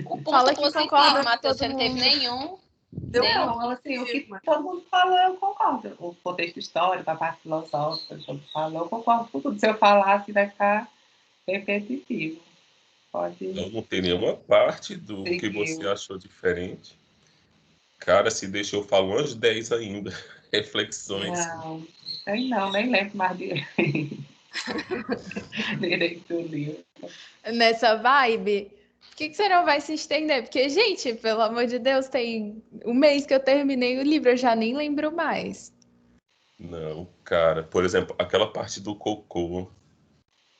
Speaker 3: O ponto
Speaker 1: Fala que
Speaker 3: positivo,
Speaker 1: concorda com
Speaker 3: Matheus,
Speaker 1: todo
Speaker 3: você não teve
Speaker 1: mundo.
Speaker 3: nenhum.
Speaker 5: Não, assim, o que todo mundo falou, eu concordo. O contexto histórico, a parte filosófica, que todo mundo falou, eu concordo com tudo. Se eu falar, assim, vai ficar repetitivo. Pode
Speaker 2: Não tem nenhuma parte do que você
Speaker 5: seguir.
Speaker 2: achou diferente. Cara, se deixa eu falar umas 10 ainda. Reflexões.
Speaker 5: Não, sei não, nem lembro mais direito do livro.
Speaker 1: Nessa vibe, por que você não vai se estender? Porque, gente, pelo amor de Deus, tem um mês que eu terminei o livro, eu já nem lembro mais.
Speaker 2: Não, cara. Por exemplo, aquela parte do cocô.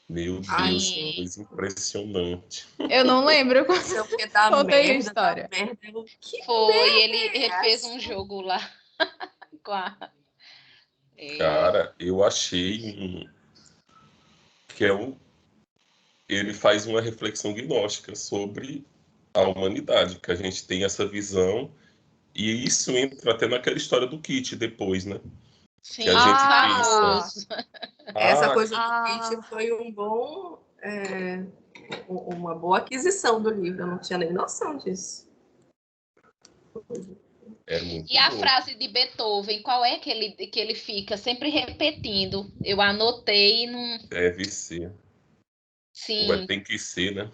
Speaker 2: Meu Deus, que
Speaker 3: Sim.
Speaker 2: coisa impressionante.
Speaker 1: Eu não lembro.
Speaker 4: Isso é o que dá
Speaker 1: Conta aí a
Speaker 4: merda, dá
Speaker 1: história.
Speaker 4: merda. Que
Speaker 3: Foi,
Speaker 4: merda
Speaker 3: ele
Speaker 4: é
Speaker 3: fez
Speaker 4: essa?
Speaker 3: um jogo lá com a.
Speaker 2: Cara, eu achei que ele faz uma reflexão gnóstica sobre a humanidade, que a gente tem essa visão, e isso entra até naquela história do Kit depois, né?
Speaker 3: Sim,
Speaker 2: Que a gente pensa,
Speaker 3: famoso.
Speaker 4: Essa
Speaker 2: ah,
Speaker 4: coisa do Kit foi uma boa aquisição do livro. Eu não tinha nem noção disso.
Speaker 2: é muito
Speaker 3: E a
Speaker 2: bom.
Speaker 3: frase de Beethoven, qual é que ele fica sempre repetindo? Eu anotei e não.
Speaker 2: Deve ser.
Speaker 3: Sim,
Speaker 2: Tem que ser, né?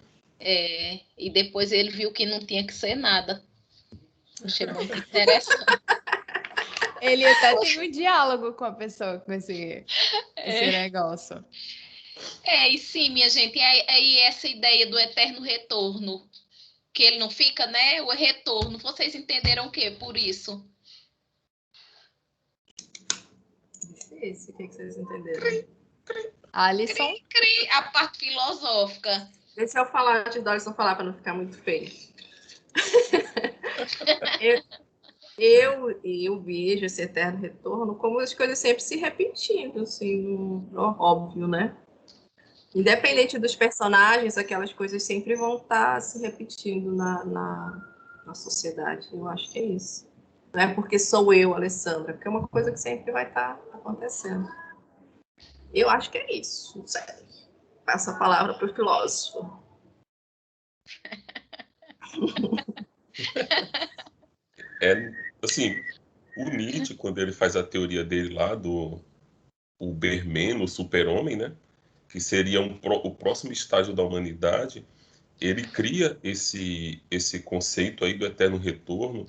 Speaker 3: e depois ele viu que não tinha que ser nada. Achei muito interessante.
Speaker 1: Ele até tem um diálogo com a pessoa com esse negócio.
Speaker 3: E sim, minha gente, e aí essa ideia do eterno retorno, que ele não fica, né? O retorno, vocês entenderam o que por isso?
Speaker 4: Difícil, o que vocês entenderam?
Speaker 1: Alisson.
Speaker 3: A parte filosófica.
Speaker 4: Deixa eu falar de Dorison falar para não ficar muito feio. eu vejo esse eterno retorno como as coisas sempre se repetindo, assim, óbvio, né? Independente dos personagens, aquelas coisas sempre vão estar se repetindo na sociedade. Eu acho que é isso. Não é porque sou eu, Alessandra, porque é uma coisa que sempre vai estar acontecendo. Eu acho que é isso. Não sei. Passo a palavra para o filósofo.
Speaker 2: Assim, o Nietzsche, quando ele faz a teoria dele lá do Uberman, o super-homem, né? Que seria o próximo estágio da humanidade, ele cria esse conceito aí do eterno retorno.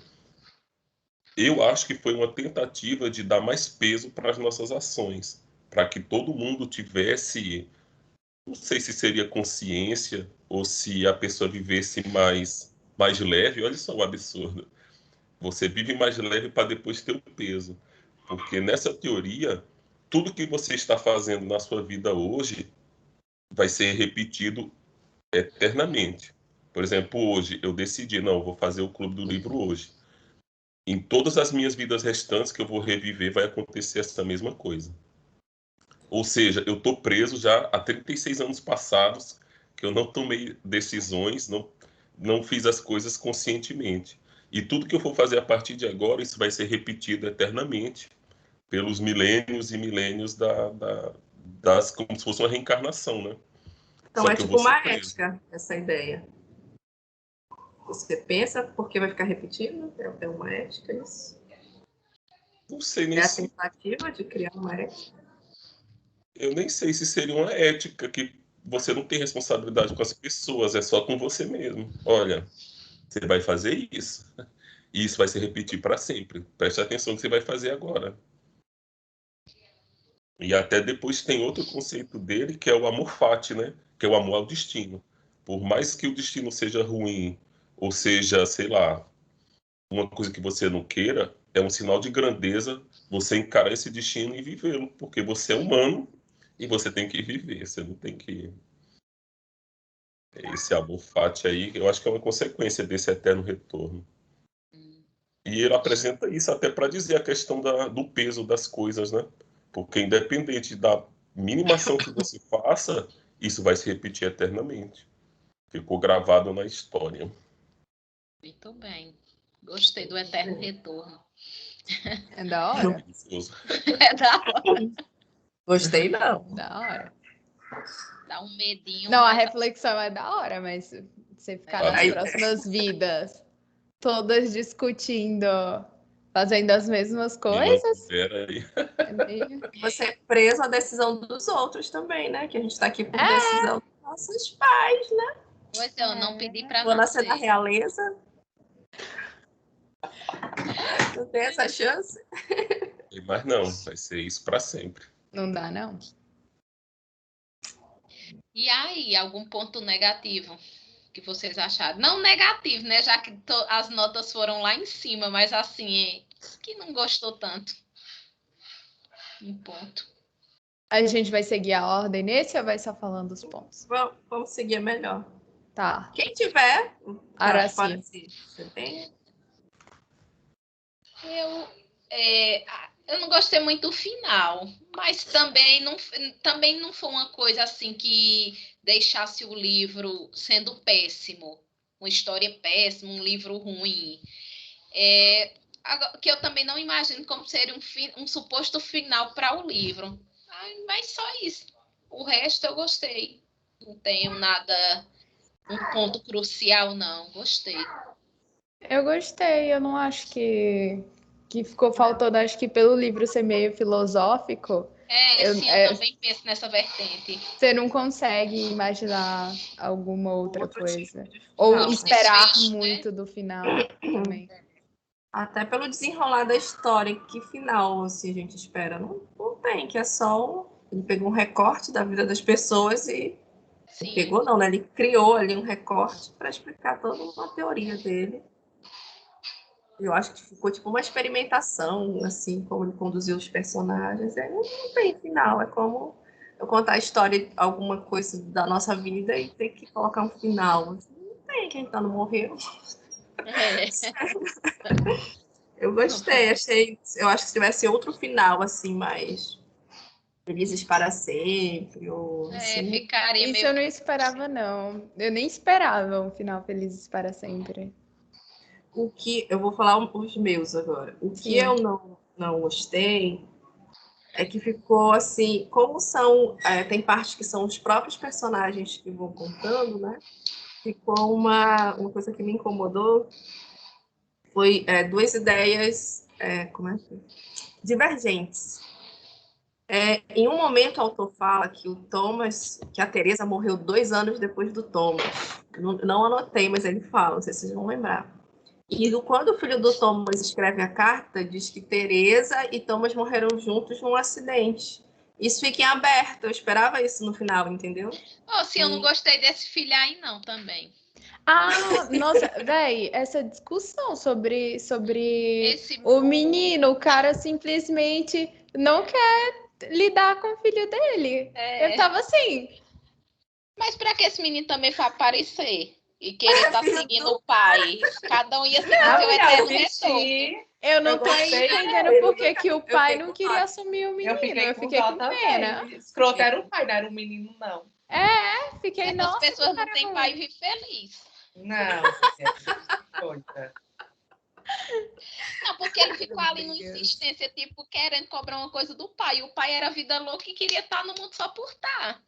Speaker 2: Eu acho que foi uma tentativa de dar mais peso para as nossas ações, para que todo mundo tivesse, não sei se seria consciência ou se a pessoa vivesse mais leve. Olha só o absurdo. Você vive mais leve para depois ter o peso. Porque nessa teoria, tudo que você está fazendo na sua vida hoje vai ser repetido eternamente. Por exemplo, hoje eu decidi, não, eu vou fazer o Clube do Livro hoje. Em todas as minhas vidas restantes que eu vou reviver, vai acontecer essa mesma coisa. Ou seja, eu estou preso já há 36 anos passados, que eu não tomei decisões, não fiz as coisas conscientemente. E tudo que eu for fazer a partir de agora, isso vai ser repetido eternamente, pelos milênios e milênios como se fosse uma reencarnação, né?
Speaker 4: Então
Speaker 2: Só
Speaker 4: é
Speaker 2: que eu
Speaker 4: tipo
Speaker 2: vou ser
Speaker 4: uma
Speaker 2: preso.
Speaker 4: ética, essa ideia. Você pensa porque vai ficar repetindo? É uma ética isso?
Speaker 2: Não sei nem
Speaker 4: É a
Speaker 2: se...
Speaker 4: tentativa de criar uma ética.
Speaker 2: Eu nem sei se seria uma ética que você não tem responsabilidade com as pessoas, é só com você mesmo. Olha, você vai fazer isso. E isso vai se repetir para sempre. Preste atenção no que você vai fazer agora. E até depois tem outro conceito dele, que é o amor fati, né? Que é o amor ao destino. Por mais que o destino seja ruim, ou seja, sei lá, uma coisa que você não queira, é um sinal de grandeza você encarar esse destino e vivê-lo, porque você é humano e você tem que viver, você não tem que... Esse amor fati aí, eu acho que é uma consequência desse eterno retorno. E ele apresenta isso até para dizer a questão do peso das coisas, né? Porque independente da mínima ação que você faça, isso vai se repetir eternamente. Ficou gravado na história.
Speaker 3: Muito bem. Gostei do eterno retorno.
Speaker 1: É da hora.
Speaker 2: Delicioso.
Speaker 3: É da hora.
Speaker 4: Gostei, não.
Speaker 1: Da hora.
Speaker 3: Dá um medinho.
Speaker 1: Não, a
Speaker 3: mas-
Speaker 1: reflexão é da hora, mas você ficar nas
Speaker 2: Aí-
Speaker 1: próximas vidas, todas discutindo, fazendo as mesmas coisas,
Speaker 2: Vera aí.
Speaker 1: é meio...
Speaker 4: Você é preso à decisão dos outros também, né? Que a gente está aqui por decisão dos nossos pais, né?
Speaker 3: Pois é, eu não pedi para
Speaker 4: Vou nascer na
Speaker 3: nascer.
Speaker 4: realeza. Não tem essa chance.
Speaker 2: Mas não, vai ser isso para sempre.
Speaker 1: Não dá, não.
Speaker 3: E aí, algum ponto negativo que vocês acharam? Não negativo, né? Já que as notas foram lá em cima, mas assim, que não gostou tanto. Um ponto.
Speaker 1: A gente vai seguir a ordem nesse ou vai só falando os pontos?
Speaker 4: Vamos seguir melhor.
Speaker 1: Tá.
Speaker 4: Quem tiver,
Speaker 1: Araci.
Speaker 4: você tem?
Speaker 3: Eu não gostei muito do final, mas também não foi uma coisa assim que deixasse o livro sendo péssimo, uma história péssima, um livro ruim. Que eu também não imagino como seria um suposto final para o livro. Mas só isso. O resto eu gostei. Não tenho nada, um ponto crucial, não. Gostei.
Speaker 1: Eu gostei, eu não acho que ficou faltando, acho que pelo livro ser meio filosófico,
Speaker 3: Sim, eu também penso nessa vertente.
Speaker 1: você não consegue imaginar alguma outra
Speaker 4: Outro
Speaker 1: coisa.
Speaker 4: tipo de
Speaker 1: Ou
Speaker 4: final, né?
Speaker 1: esperar
Speaker 3: Desfecho, né?
Speaker 1: muito do final também.
Speaker 4: Até pelo desenrolar da história, que final assim, a gente espera? Não tem, que é só ele pegou um recorte da vida das pessoas e
Speaker 3: Sim.
Speaker 4: pegou não, né? Ele criou ali um recorte para explicar toda uma teoria dele. Eu acho que ficou tipo uma experimentação, assim, como ele conduziu os personagens. Não tem final, é como eu contar a história, alguma coisa da nossa vida e ter que colocar um final. Assim, não tem, quem tá não morreu. Eu gostei, eu acho que se tivesse outro final, assim, mais felizes para sempre, ou assim.
Speaker 3: Ficaria
Speaker 1: Isso
Speaker 3: meio...
Speaker 1: eu não esperava, não. Eu nem esperava um final Felizes para Sempre.
Speaker 4: O que eu vou falar os meus agora. O que eu não gostei é que ficou assim, como são, tem partes que são os próprios personagens que vão contando, né? Ficou uma coisa que me incomodou, foi duas ideias, divergentes. Em um momento, o autor fala que a Teresa morreu 2 anos depois do Thomas. Não anotei, mas ele fala, não sei se vocês vão lembrar. E quando o filho do Thomas escreve a carta, diz que Teresa e Thomas morreram juntos num acidente. Isso fica em aberto, eu esperava isso no final, entendeu?
Speaker 3: eu não gostei desse filho aí, não, também.
Speaker 1: Nossa, véi, essa discussão sobre
Speaker 3: Esse
Speaker 1: o menino, o cara simplesmente não quer lidar com o filho dele. Eu tava assim.
Speaker 3: Mas para que esse menino também foi aparecer? E querer estar seguindo o pai? Cada um ia seguir seu eterno retorno.
Speaker 1: Eu não tô entendendo por que o pai não queria assumir o menino.
Speaker 5: Eu fiquei com
Speaker 1: pena.
Speaker 5: Escroto era o pai, não era o menino, não.
Speaker 1: Fiquei,
Speaker 3: Essas
Speaker 1: nossa,
Speaker 3: pessoas não têm pai e vivem feliz.
Speaker 5: Não, coisa.
Speaker 3: Não, porque ele ficou ali numa insistência, tipo, querendo cobrar uma coisa do pai. E o pai era vida louca e queria estar no mundo só por estar.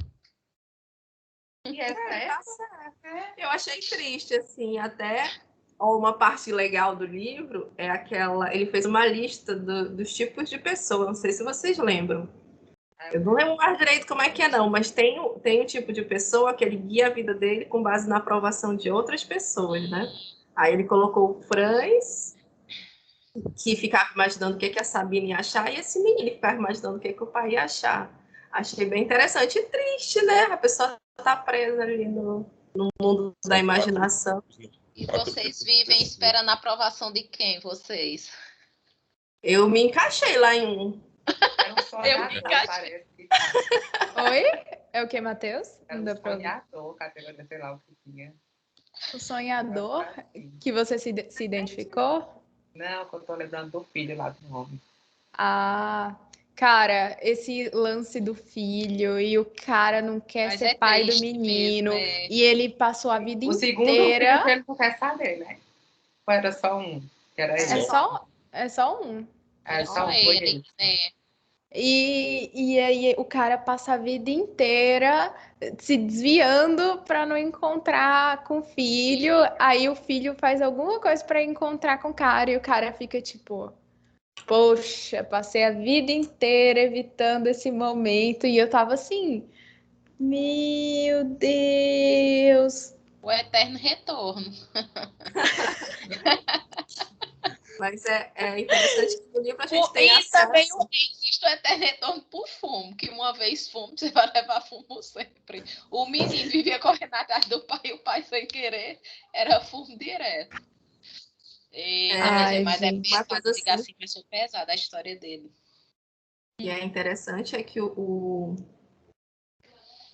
Speaker 4: Tá certo. Eu achei triste, assim, até uma parte legal do livro é aquela... Ele fez uma lista dos tipos de pessoa, não sei se vocês lembram. Eu não lembro mais direito como é que é, não, mas tem um tipo de pessoa que ele guia a vida dele com base na aprovação de outras pessoas, né? Aí ele colocou o Franz, que ficava imaginando o que a Sabine ia achar, e esse menino ficava imaginando o que o pai ia achar. Achei bem interessante e triste, né? A pessoa tá presa ali no mundo da imaginação.
Speaker 3: E vocês vivem esperando a aprovação de quem, vocês?
Speaker 4: Eu me encaixei lá em um.
Speaker 5: Era um sonhador, parece que
Speaker 1: Oi? É o que, Matheus?
Speaker 5: era
Speaker 1: Não deu
Speaker 5: um
Speaker 1: pra ouvir.
Speaker 5: sonhador, categoria, sei lá o que tinha.
Speaker 1: O sonhador que você se identificou?
Speaker 5: Não, que eu tô lembrando do filho lá do homem.
Speaker 1: Ah, cara, esse lance do filho e o cara não quer
Speaker 3: Mas
Speaker 1: ser
Speaker 3: é
Speaker 1: pai do
Speaker 3: triste
Speaker 1: menino
Speaker 3: mesmo, é.
Speaker 1: e ele passou a vida
Speaker 5: O segundo filho
Speaker 1: inteira.
Speaker 5: ele não quer saber, né? Ou era só um? Que era ele.
Speaker 1: É só um.
Speaker 5: É
Speaker 3: Só
Speaker 5: só um, foi
Speaker 3: ele,
Speaker 5: ele.
Speaker 3: né?
Speaker 1: E aí o cara passa a vida inteira se desviando para não encontrar com o filho. Aí o filho faz alguma coisa para encontrar com o cara e o cara fica tipo, poxa, passei a vida inteira evitando esse momento e eu tava assim, meu Deus.
Speaker 3: O eterno retorno.
Speaker 4: Mas é interessante que no livro a gente tem
Speaker 3: E
Speaker 4: acesso...
Speaker 3: também existe o eterno retorno por fumo, que uma vez fumo, você vai levar fumo sempre. O menino vivia correndo atrás do pai e o pai, sem querer, era fumo direto.
Speaker 1: Ai,
Speaker 3: Mas
Speaker 1: gente.
Speaker 3: é
Speaker 4: Uma coisa
Speaker 3: pesado, diga
Speaker 4: assim.
Speaker 3: assim, mas foi pesada a história dele.
Speaker 4: E é interessante é que o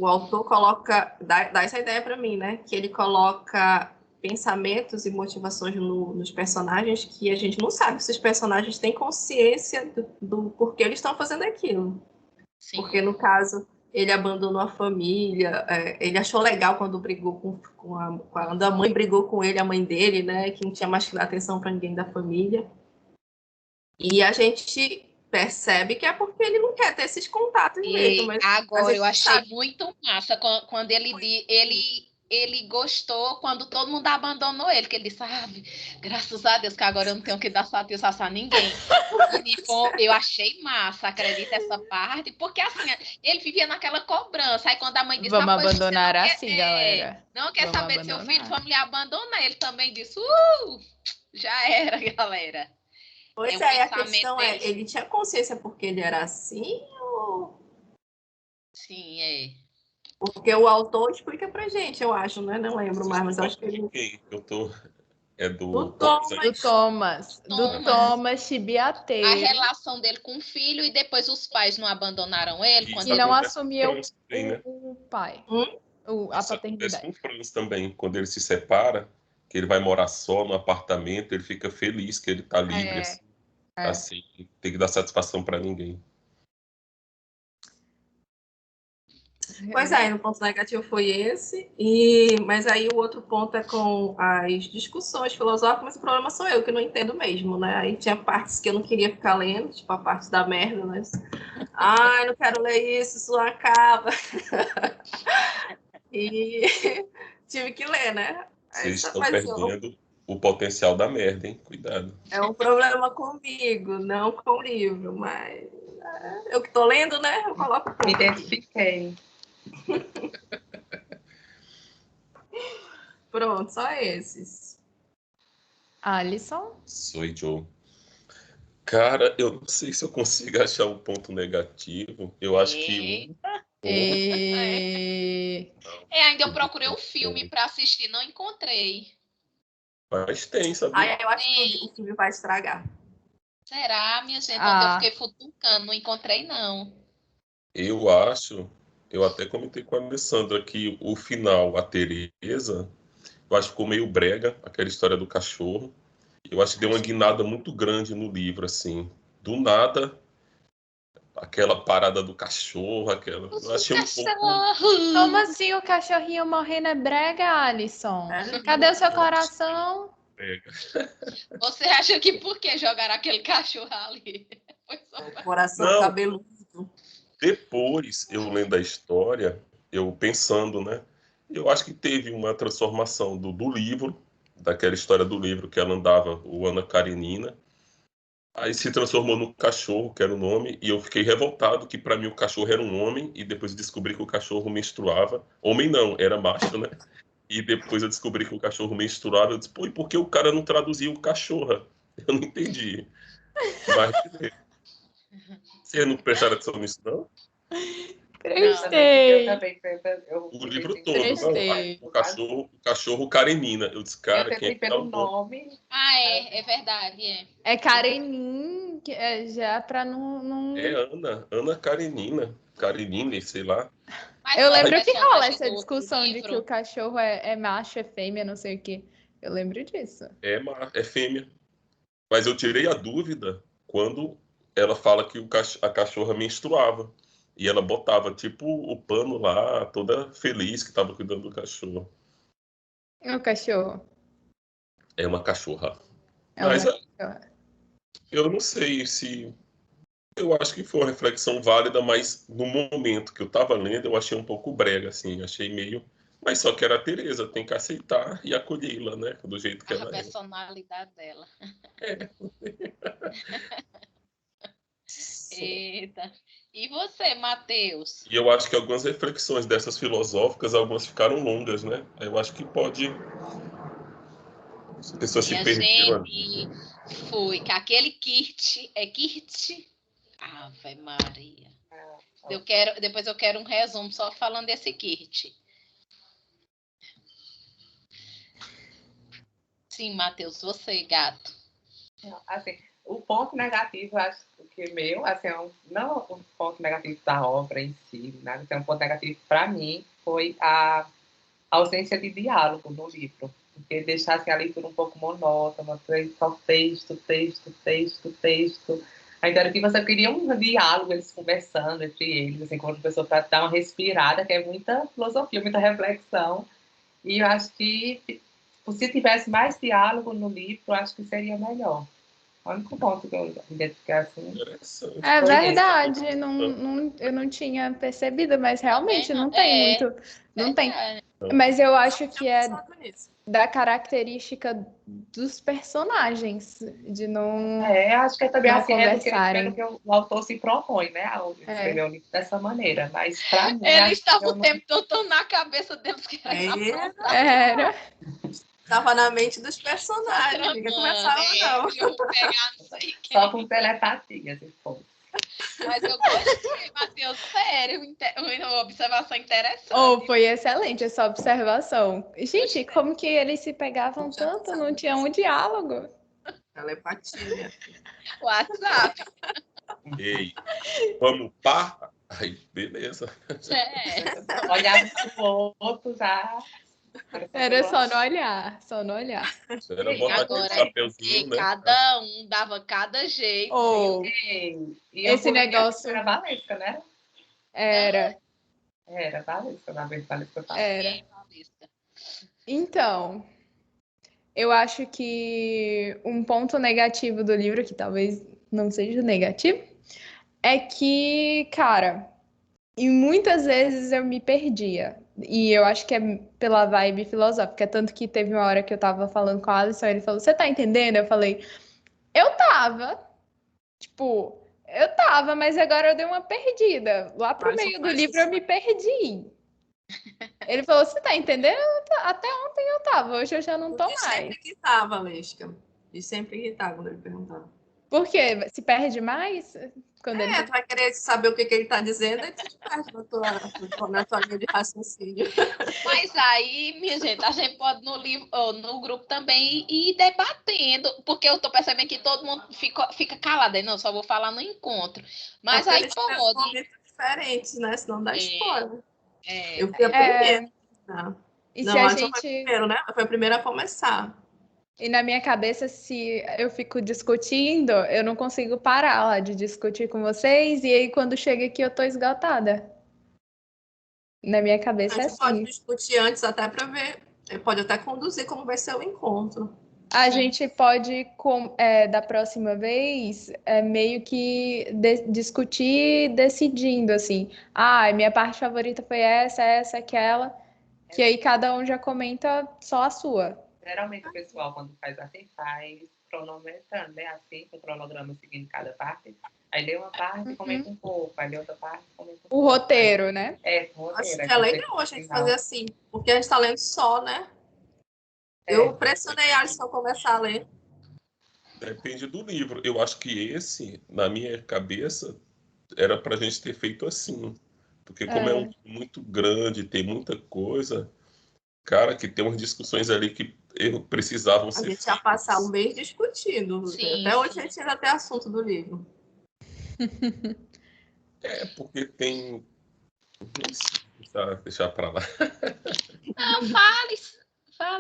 Speaker 4: autor dá essa ideia para mim, né? Que ele coloca pensamentos e motivações nos personagens que a gente não sabe se os personagens têm consciência do porquê eles estão fazendo aquilo.
Speaker 3: Sim.
Speaker 4: Porque, no caso, ele abandonou a família, ele achou legal quando brigou quando a mãe brigou com ele, a mãe dele, né? Que não tinha mais que dar atenção para ninguém da família. E a gente percebe que é porque ele não quer ter esses contatos mesmo. Mas
Speaker 3: agora, eu achei muito massa quando ele gostou, quando todo mundo abandonou ele, que ele disse, graças a Deus que agora eu não tenho que dar satisfação a ninguém. Eu achei massa, acredita essa parte, porque assim, ele vivia naquela cobrança, aí quando a mãe disse,
Speaker 1: Vamos abandonar assim, galera.
Speaker 3: Não quer
Speaker 1: Vamos
Speaker 3: saber de seu
Speaker 1: abandonar.
Speaker 3: filho, vamos lhe abandonar. Ele também disse, já era, galera.
Speaker 4: Pois
Speaker 3: É, o
Speaker 4: a questão
Speaker 3: pensamento
Speaker 4: ele tinha consciência porque ele era assim ou...
Speaker 3: Sim, é.
Speaker 4: Porque o autor explica pra gente, eu acho, né? Não lembro mais, mas acho que ele...
Speaker 2: Quem? Eu tô... É
Speaker 4: Do
Speaker 1: Thomas Chibiateiro.
Speaker 3: A relação dele com o filho e depois os pais não abandonaram ele.
Speaker 2: Isso
Speaker 1: E não
Speaker 2: acontece
Speaker 1: assumiu
Speaker 2: com o Franz também, né?
Speaker 1: o pai. A
Speaker 2: Isso acontece
Speaker 1: paternidade.
Speaker 2: com o Franz também, quando ele se separa, que ele vai morar só no apartamento, ele fica feliz que ele tá livre, assim, tem que dar satisfação para ninguém.
Speaker 4: Pois o ponto negativo foi esse, mas aí o outro ponto é com as discussões filosóficas, mas o problema sou eu, que não entendo mesmo, né? Aí tinha partes que eu não queria ficar lendo, tipo a parte da merda, né? Ai, não quero ler isso não acaba. E tive que ler, né?
Speaker 2: Vocês estão perdendo o potencial da merda, hein? Cuidado.
Speaker 4: É um problema comigo, não com o livro, mas eu que tô lendo, né? Eu coloco
Speaker 5: Me identifiquei.
Speaker 4: Pronto, só esses.
Speaker 1: Alisson?
Speaker 2: Sou Joe. Cara, eu não sei se eu consigo achar um ponto negativo. Eu acho que
Speaker 3: ainda eu procurei o filme para assistir, não encontrei.
Speaker 2: Mas tem, sabia?
Speaker 4: Eu acho que o filme vai estragar.
Speaker 3: Será, minha gente? Eu fiquei futucando, não encontrei, não.
Speaker 2: Eu acho, eu até comentei com a Alessandra que o final, a Teresa, eu acho que ficou meio brega, aquela história do cachorro. Eu acho que deu uma guinada muito grande no livro, assim. Do nada, aquela parada do cachorro, eu achei um pouco...
Speaker 1: Como assim o cachorrinho morrendo é brega, Alisson? Cadê o seu coração?
Speaker 2: Brega.
Speaker 3: Você acha que por que jogaram aquele cachorro ali?
Speaker 4: Coração cabeludo.
Speaker 2: Depois, eu lendo a história, eu pensando, né? Eu acho que teve uma transformação do livro, daquela história do livro que ela andava, o Ana Karenina. Aí se transformou no cachorro, que era o nome, e eu fiquei revoltado que para mim o cachorro era um homem, e depois descobri que o cachorro menstruava. Homem não, era macho, né? E depois eu descobri que o cachorro menstruava. Eu disse, pô, e por que o cara não traduziu o cachorra? Eu não entendi. Mas vocês não prestaram atenção nisso, não?
Speaker 1: Prestei.
Speaker 2: O livro todo, não.
Speaker 1: Prestei.
Speaker 2: O cachorro Karenina. Eu disse, cara,
Speaker 5: Eu
Speaker 2: quem é
Speaker 5: tentei
Speaker 2: que dá
Speaker 5: pelo
Speaker 2: o nome?
Speaker 5: nome.
Speaker 3: Ah, é verdade, é.
Speaker 1: É Karenin, já pra não...
Speaker 2: É Ana Karenina. Karenina, sei lá.
Speaker 3: Mas
Speaker 1: Eu
Speaker 3: não é
Speaker 1: lembro que rola
Speaker 3: personagem
Speaker 1: essa
Speaker 3: do outro
Speaker 1: discussão de que
Speaker 3: livro?
Speaker 1: o cachorro é macho, é fêmea, não sei o quê. Eu lembro disso.
Speaker 2: É fêmea. Mas eu tirei a dúvida quando ela fala que a cachorra menstruava. E ela botava, tipo, o pano lá, toda feliz que estava cuidando do cachorro.
Speaker 1: O cachorro.
Speaker 2: É uma cachorra.
Speaker 1: É uma
Speaker 2: Mas
Speaker 1: cachorra.
Speaker 2: eu não sei se... Eu acho que foi uma reflexão válida, mas no momento que eu estava lendo, eu achei um pouco brega, assim. Achei meio... Mas só que era a Teresa, tem que aceitar e acolhê-la, né? Do jeito que
Speaker 3: A
Speaker 2: ela é.
Speaker 3: personalidade dela.
Speaker 2: É.
Speaker 3: Eita. E você, Matheus?
Speaker 2: E eu acho que algumas reflexões dessas filosóficas, algumas ficaram longas, né? Eu acho que pode... As pessoas se
Speaker 3: Minha
Speaker 2: perderam.
Speaker 3: gente, foi que aquele Kirt, é Kirt? Ave Maria. Depois eu quero um resumo só falando desse Kirt. Sim, Matheus, você, gato.
Speaker 5: Assim, o ponto negativo, acho que meu, assim, não o ponto negativo da obra em si, nada, assim, um ponto negativo para mim foi a ausência de diálogo no livro, porque deixasse a leitura um pouco monótona, só texto, texto, texto, texto. Então, era que você queria um diálogo, eles conversando entre eles, assim, como pessoa para dar uma respirada, que é muita filosofia, muita reflexão. E eu acho que se tivesse mais diálogo no livro, eu acho que seria melhor. O único ponto que eu identifiquei assim.
Speaker 2: Interessante.
Speaker 1: É
Speaker 5: Foi
Speaker 1: verdade, eu não tinha percebido, mas realmente não tem muito. Não tem. Mas eu acho que é da característica dos personagens, de não
Speaker 5: acho que é também
Speaker 1: não
Speaker 5: assim,
Speaker 1: conversarem.
Speaker 5: que o autor se propõe, né? Ao escrever o livro dessa maneira. Mas para mim.
Speaker 3: Ele estava o tempo todo na cabeça deles que
Speaker 1: era.
Speaker 4: Estava na mente dos personagens. Ninguém começava, não.
Speaker 3: Eu vou pegar, não sei quem.
Speaker 5: Só com telepatia, se for.
Speaker 3: Mas eu gostei, Matheus, sério, uma observação interessante.
Speaker 1: Oh, foi excelente essa observação. Gente, como que eles se pegavam tanto? Não tinha um diálogo.
Speaker 4: Telepatia.
Speaker 3: WhatsApp.
Speaker 2: Ei, vamos pá? Aí, beleza.
Speaker 5: Olhar pro outro já.
Speaker 1: Era só no olhar, só no olhar.
Speaker 2: Era botar
Speaker 3: Agora,
Speaker 2: aquele chapeuzinho, né?
Speaker 3: cada um dava cada jeito.
Speaker 1: Oh,
Speaker 5: E
Speaker 1: esse negócio
Speaker 5: era Valesca, né?
Speaker 1: era.
Speaker 5: Era Valesca, na verdade, Valesca fala.
Speaker 1: Era. Então, eu acho que um ponto negativo do livro, que talvez não seja negativo, é que, cara, e muitas vezes eu me perdia. E eu acho que é pela vibe filosófica. Tanto que teve uma hora que eu tava falando com a Alisson, ele falou, você tá entendendo? Eu falei, eu tava. Tipo, eu tava, mas agora eu dei uma perdida. Lá pro meio do livro eu me perdi. Ele falou, você tá entendendo? Até ontem eu tava, hoje eu já não tô mais.
Speaker 4: Sempre que tava, Lesca. E sempre que tava, quando ele perguntava.
Speaker 1: Por quê? Se perde mais? Quando ele...
Speaker 4: Tu vai querer saber o que ele tá dizendo, aí tu te perde na tua linha de raciocínio.
Speaker 3: Mas aí, minha gente, a gente pode no grupo também ir debatendo, porque eu tô percebendo que todo mundo fica calado, aí não, só vou falar no encontro. Mas aí pode.
Speaker 4: Momentos diferentes, né? Senão dá spoiler. Eu
Speaker 3: Tá.
Speaker 4: fui a primeira.
Speaker 1: E
Speaker 4: não,
Speaker 1: se a
Speaker 4: mas
Speaker 1: gente...
Speaker 4: foi primeiro, né? Foi a primeira a começar.
Speaker 1: E na minha cabeça, se eu fico discutindo, eu não consigo parar lá de discutir com vocês, e aí quando chega aqui eu tô esgotada. Na minha cabeça é assim.
Speaker 4: A gente pode discutir antes até para ver, pode até conduzir como vai ser o encontro.
Speaker 1: A gente pode, da próxima vez, meio que discutir decidindo, assim. Ah, minha parte favorita foi essa, aquela. Que aí cada um já comenta só a sua.
Speaker 5: Geralmente o pessoal, quando faz assim, faz cronometrando, né? Assim, com o cronograma seguindo cada parte. Aí lê uma parte e comenta um pouco, aí lê outra parte e comenta um pouco.
Speaker 1: O roteiro, né?
Speaker 5: O roteiro.
Speaker 4: Acho que é legal a gente fazer assim, porque a gente está lendo só, né? Eu pressionei a Alisson a começar a ler.
Speaker 2: Depende do livro. Eu acho que esse, na minha cabeça, era para a gente ter feito assim. Porque como é um livro muito grande, tem muita coisa, cara, que tem umas discussões ali que precisavam
Speaker 4: A
Speaker 2: ser
Speaker 4: gente ia passar um mês discutindo.
Speaker 3: Sim,
Speaker 4: Até hoje
Speaker 3: sim.
Speaker 4: a gente ainda tem assunto do livro.
Speaker 2: porque tem... Nem sei, deixar para lá.
Speaker 3: Não, fale.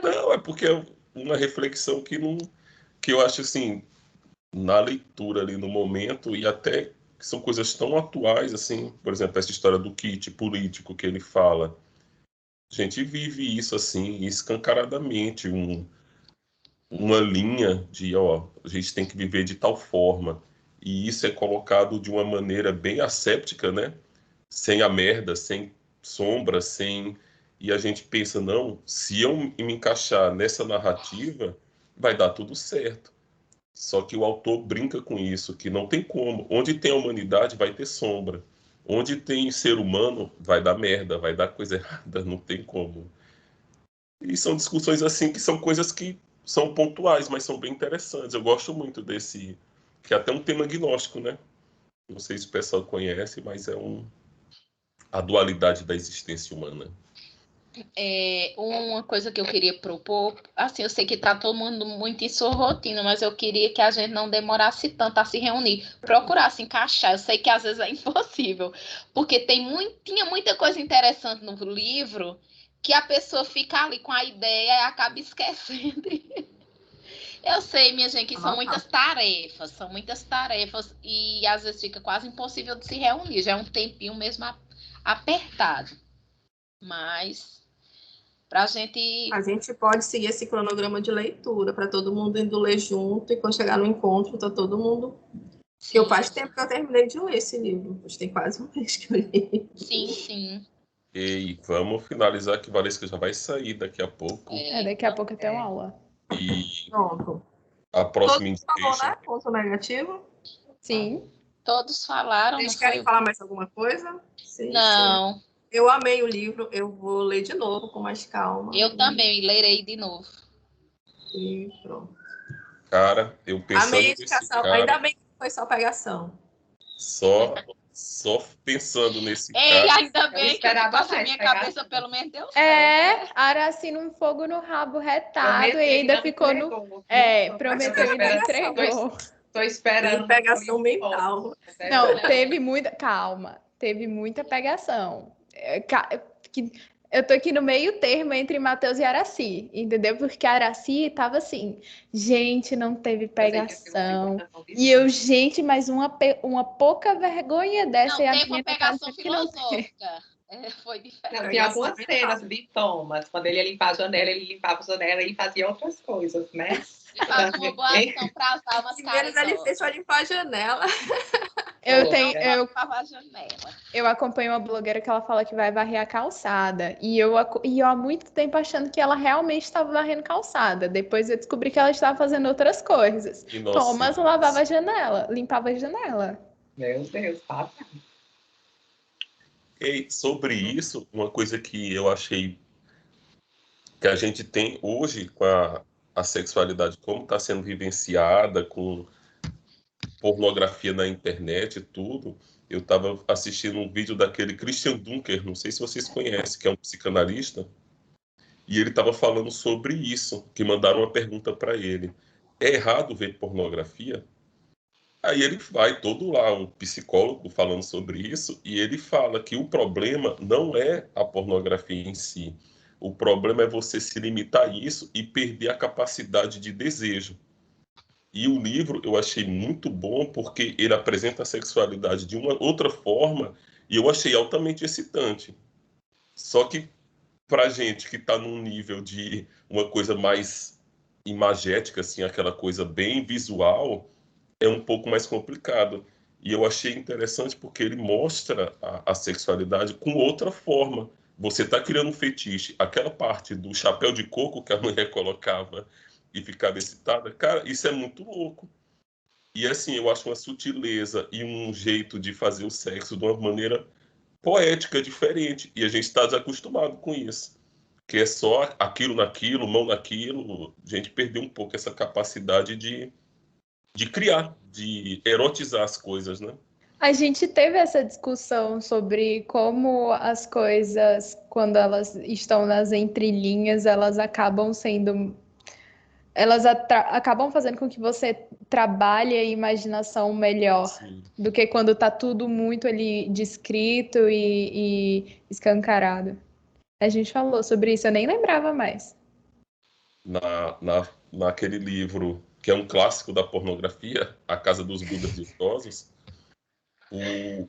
Speaker 2: Não, é porque é uma reflexão que eu acho assim, na leitura ali no momento, e até que são coisas tão atuais, assim, por exemplo, essa história do kit político que ele fala. A gente vive isso assim, escancaradamente, uma linha de, ó, a gente tem que viver de tal forma. E isso é colocado de uma maneira bem asséptica, né? Sem a merda, sem sombra, sem... E a gente pensa, não, se eu me encaixar nessa narrativa, vai dar tudo certo. Só que o autor brinca com isso, que não tem como. Onde tem a humanidade, vai ter sombra. Onde tem ser humano, vai dar merda, vai dar coisa errada, não tem como. E são discussões assim que são coisas que são pontuais, mas são bem interessantes. Eu gosto muito desse, que é até um tema gnóstico, né? Não sei se o pessoal conhece, mas é a dualidade da existência humana.
Speaker 3: Uma coisa que eu queria propor, assim, eu sei que está todo mundo muito em sua rotina, mas eu queria que a gente não demorasse tanto a se reunir, procurar se encaixar. Eu sei que às vezes é impossível, porque tinha muita coisa interessante no livro que a pessoa fica ali com a ideia e acaba esquecendo. Eu sei, minha gente, que são muitas tarefas e às vezes fica quase impossível de se reunir, já é um tempinho mesmo apertado. Mas para a gente
Speaker 4: pode seguir esse cronograma de leitura para todo mundo indo ler junto e quando chegar no encontro tá todo mundo. Porque faz tempo que eu terminei de ler esse livro. Hoje tem quase um mês que eu li.
Speaker 3: Sim.
Speaker 2: E vamos finalizar que Valesca já vai sair daqui a pouco.
Speaker 1: Daqui a pouco eu tenho aula.
Speaker 2: E
Speaker 4: pronto.
Speaker 2: A próxima
Speaker 4: falou, né? Ponto negativo?
Speaker 1: Sim.
Speaker 3: Todos falaram.
Speaker 4: Vocês querem falar mais alguma coisa? Sim,
Speaker 3: não.
Speaker 4: Sim. Eu amei o livro, eu vou ler de novo com mais calma.
Speaker 3: Eu também lerei de novo.
Speaker 4: E pronto.
Speaker 2: Cara, eu pensando
Speaker 4: amei a indicação.
Speaker 2: cara,
Speaker 4: ainda bem que foi só pegação.
Speaker 2: Só pensando nesse
Speaker 3: cara.
Speaker 2: Ainda
Speaker 3: bem que eu passei minha cabeça, pelo menos deu certo.
Speaker 1: Araci um fogo no rabo retado e ainda ficou no... prometeu e não entregou.
Speaker 5: Tô esperando.
Speaker 4: Pegação mental.
Speaker 1: Não, teve muita... Calma. Teve muita pegação. Eu tô aqui no meio termo entre Matheus e Araci, entendeu? Porque a Araci tava assim, gente, não teve pegação. E eu, gente, mas uma pouca vergonha dessa.
Speaker 3: Não,
Speaker 1: e a
Speaker 3: teve uma pegação filosófica. Foi diferente.
Speaker 5: Não, tinha algumas cenas de Thomas, quando ele ia limpar a janela, ele limpava a janela e fazia outras coisas, né?
Speaker 3: Faz uma boa ação para as almas caras.
Speaker 4: Ele fez só limpar a janela.
Speaker 1: Eu acompanho uma blogueira que ela fala que vai varrer a calçada. E eu há muito tempo achando que ela realmente estava varrendo calçada. Depois eu descobri que ela estava fazendo outras coisas. Thomas lavava a janela, limpava a janela.
Speaker 5: Meu Deus, passa.
Speaker 2: E sobre isso, uma coisa que eu achei que a gente tem hoje com a sexualidade, como está sendo vivenciada, com pornografia na internet e tudo. Eu estava assistindo um vídeo daquele Christian Dunker, não sei se vocês conhecem, que é um psicanalista, e ele estava falando sobre isso, que mandaram uma pergunta para ele. É errado ver pornografia? Aí ele vai todo lá, um psicólogo falando sobre isso, e ele fala que o problema não é a pornografia em si. O problema é você se limitar a isso e perder a capacidade de desejo. E o livro eu achei muito bom porque ele apresenta a sexualidade de uma outra forma e eu achei altamente excitante. Só que pra gente que está num nível de uma coisa mais imagética, assim, aquela coisa bem visual, é um pouco mais complicado. E eu achei interessante porque ele mostra a sexualidade com outra forma, você está criando um fetiche. Aquela parte do chapéu de coco que a mulher colocava e ficava excitada, cara, isso é muito louco. E assim, eu acho uma sutileza e um jeito de fazer o sexo de uma maneira poética, diferente. E a gente está desacostumado com isso. Que é só aquilo naquilo, mão naquilo. A gente perdeu um pouco essa capacidade de criar, de erotizar as coisas, né?
Speaker 1: A gente teve essa discussão sobre como as coisas, quando elas estão nas entrelinhas, elas acabam sendo. Elas acabam fazendo com que você trabalhe a imaginação melhor
Speaker 2: Sim.
Speaker 1: do que quando tá tudo muito ali descrito e escancarado. A gente falou sobre isso, eu nem lembrava mais.
Speaker 2: Naquele livro, que é um clássico da pornografia, A Casa dos Budas Virtuosos,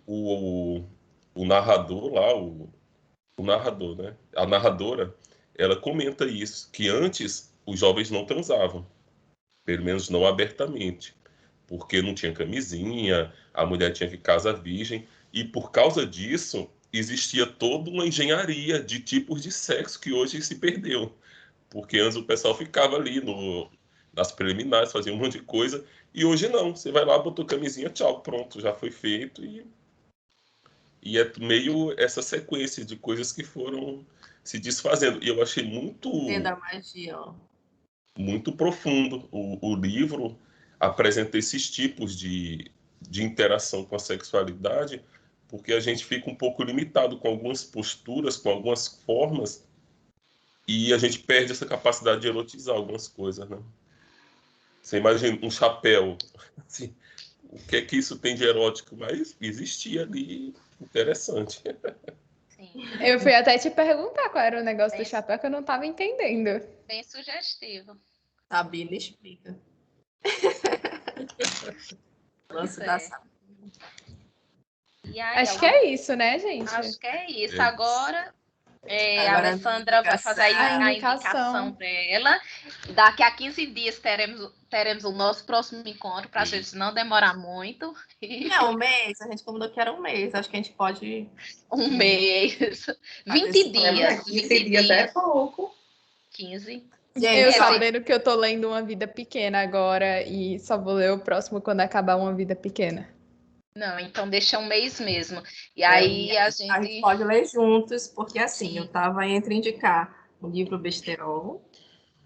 Speaker 2: o narrador lá, o narrador, né? A narradora, ela comenta isso, que antes os jovens não transavam, pelo menos não abertamente, porque não tinha camisinha, a mulher tinha que casar virgem, e por causa disso existia toda uma engenharia de tipos de sexo que hoje se perdeu, porque antes o pessoal ficava ali nas preliminares, fazia um monte de coisa, e hoje não, você vai lá, botou camisinha, tchau, pronto, já foi feito, e é meio essa sequência de coisas que foram se desfazendo. E eu achei
Speaker 4: Dentro da magia, ó.
Speaker 2: muito profundo. O livro apresenta esses tipos de interação com a sexualidade, porque a gente fica um pouco limitado com algumas posturas, com algumas formas, e a gente perde essa capacidade de erotizar algumas coisas, né? Você imagina um chapéu, assim, o que é que isso tem de erótico? Mas existia ali, interessante.
Speaker 3: Sim,
Speaker 1: Eu fui até te perguntar qual era o negócio do
Speaker 3: Bem-
Speaker 1: chapéu que eu não tava entendendo.
Speaker 3: bem sugestivo.
Speaker 4: Sabina explica. Lance
Speaker 3: Pois
Speaker 4: da
Speaker 3: é.
Speaker 4: Sabina.
Speaker 3: E aí,
Speaker 1: Acho que é isso, né, gente?
Speaker 3: acho que é isso.
Speaker 2: É.
Speaker 3: Agora, a
Speaker 4: Agora,
Speaker 3: Alessandra vai fazer aí
Speaker 1: A
Speaker 3: a
Speaker 1: indicação.
Speaker 3: indicação dela. Daqui a 15 dias teremos o nosso próximo encontro, para a gente não demorar muito.
Speaker 4: É um mês, a gente combinou que era um mês. Acho que a gente pode.
Speaker 3: Um mês. 20
Speaker 4: esse
Speaker 3: dias.
Speaker 5: 15 dias é pouco.
Speaker 3: 15.
Speaker 1: Eu
Speaker 4: Gente,
Speaker 1: sabendo que eu tô lendo Uma Vida Pequena agora e só vou ler o próximo quando acabar Uma Vida Pequena.
Speaker 3: Não, então deixa um mês mesmo. E aí a
Speaker 4: a gente
Speaker 3: gente.
Speaker 4: pode ler juntos, porque assim,
Speaker 3: Sim.
Speaker 4: eu estava entre indicar um livro besterol.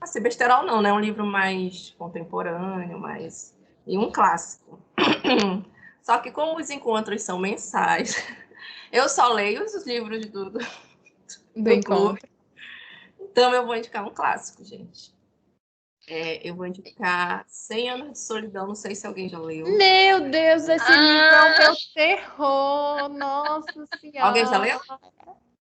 Speaker 4: Assim, besterol não, né? Um livro mais contemporâneo, mais. E um clássico. Só que como os encontros são mensais, eu só leio os livros
Speaker 1: Do
Speaker 4: do clube.
Speaker 1: encontro.
Speaker 4: Então eu vou indicar um clássico, gente. Eu vou indicar 100 Anos de Solidão, não sei se alguém já leu.
Speaker 1: Meu Deus, esse livro é o meu terror. Nossa Senhora.
Speaker 4: Alguém já leu?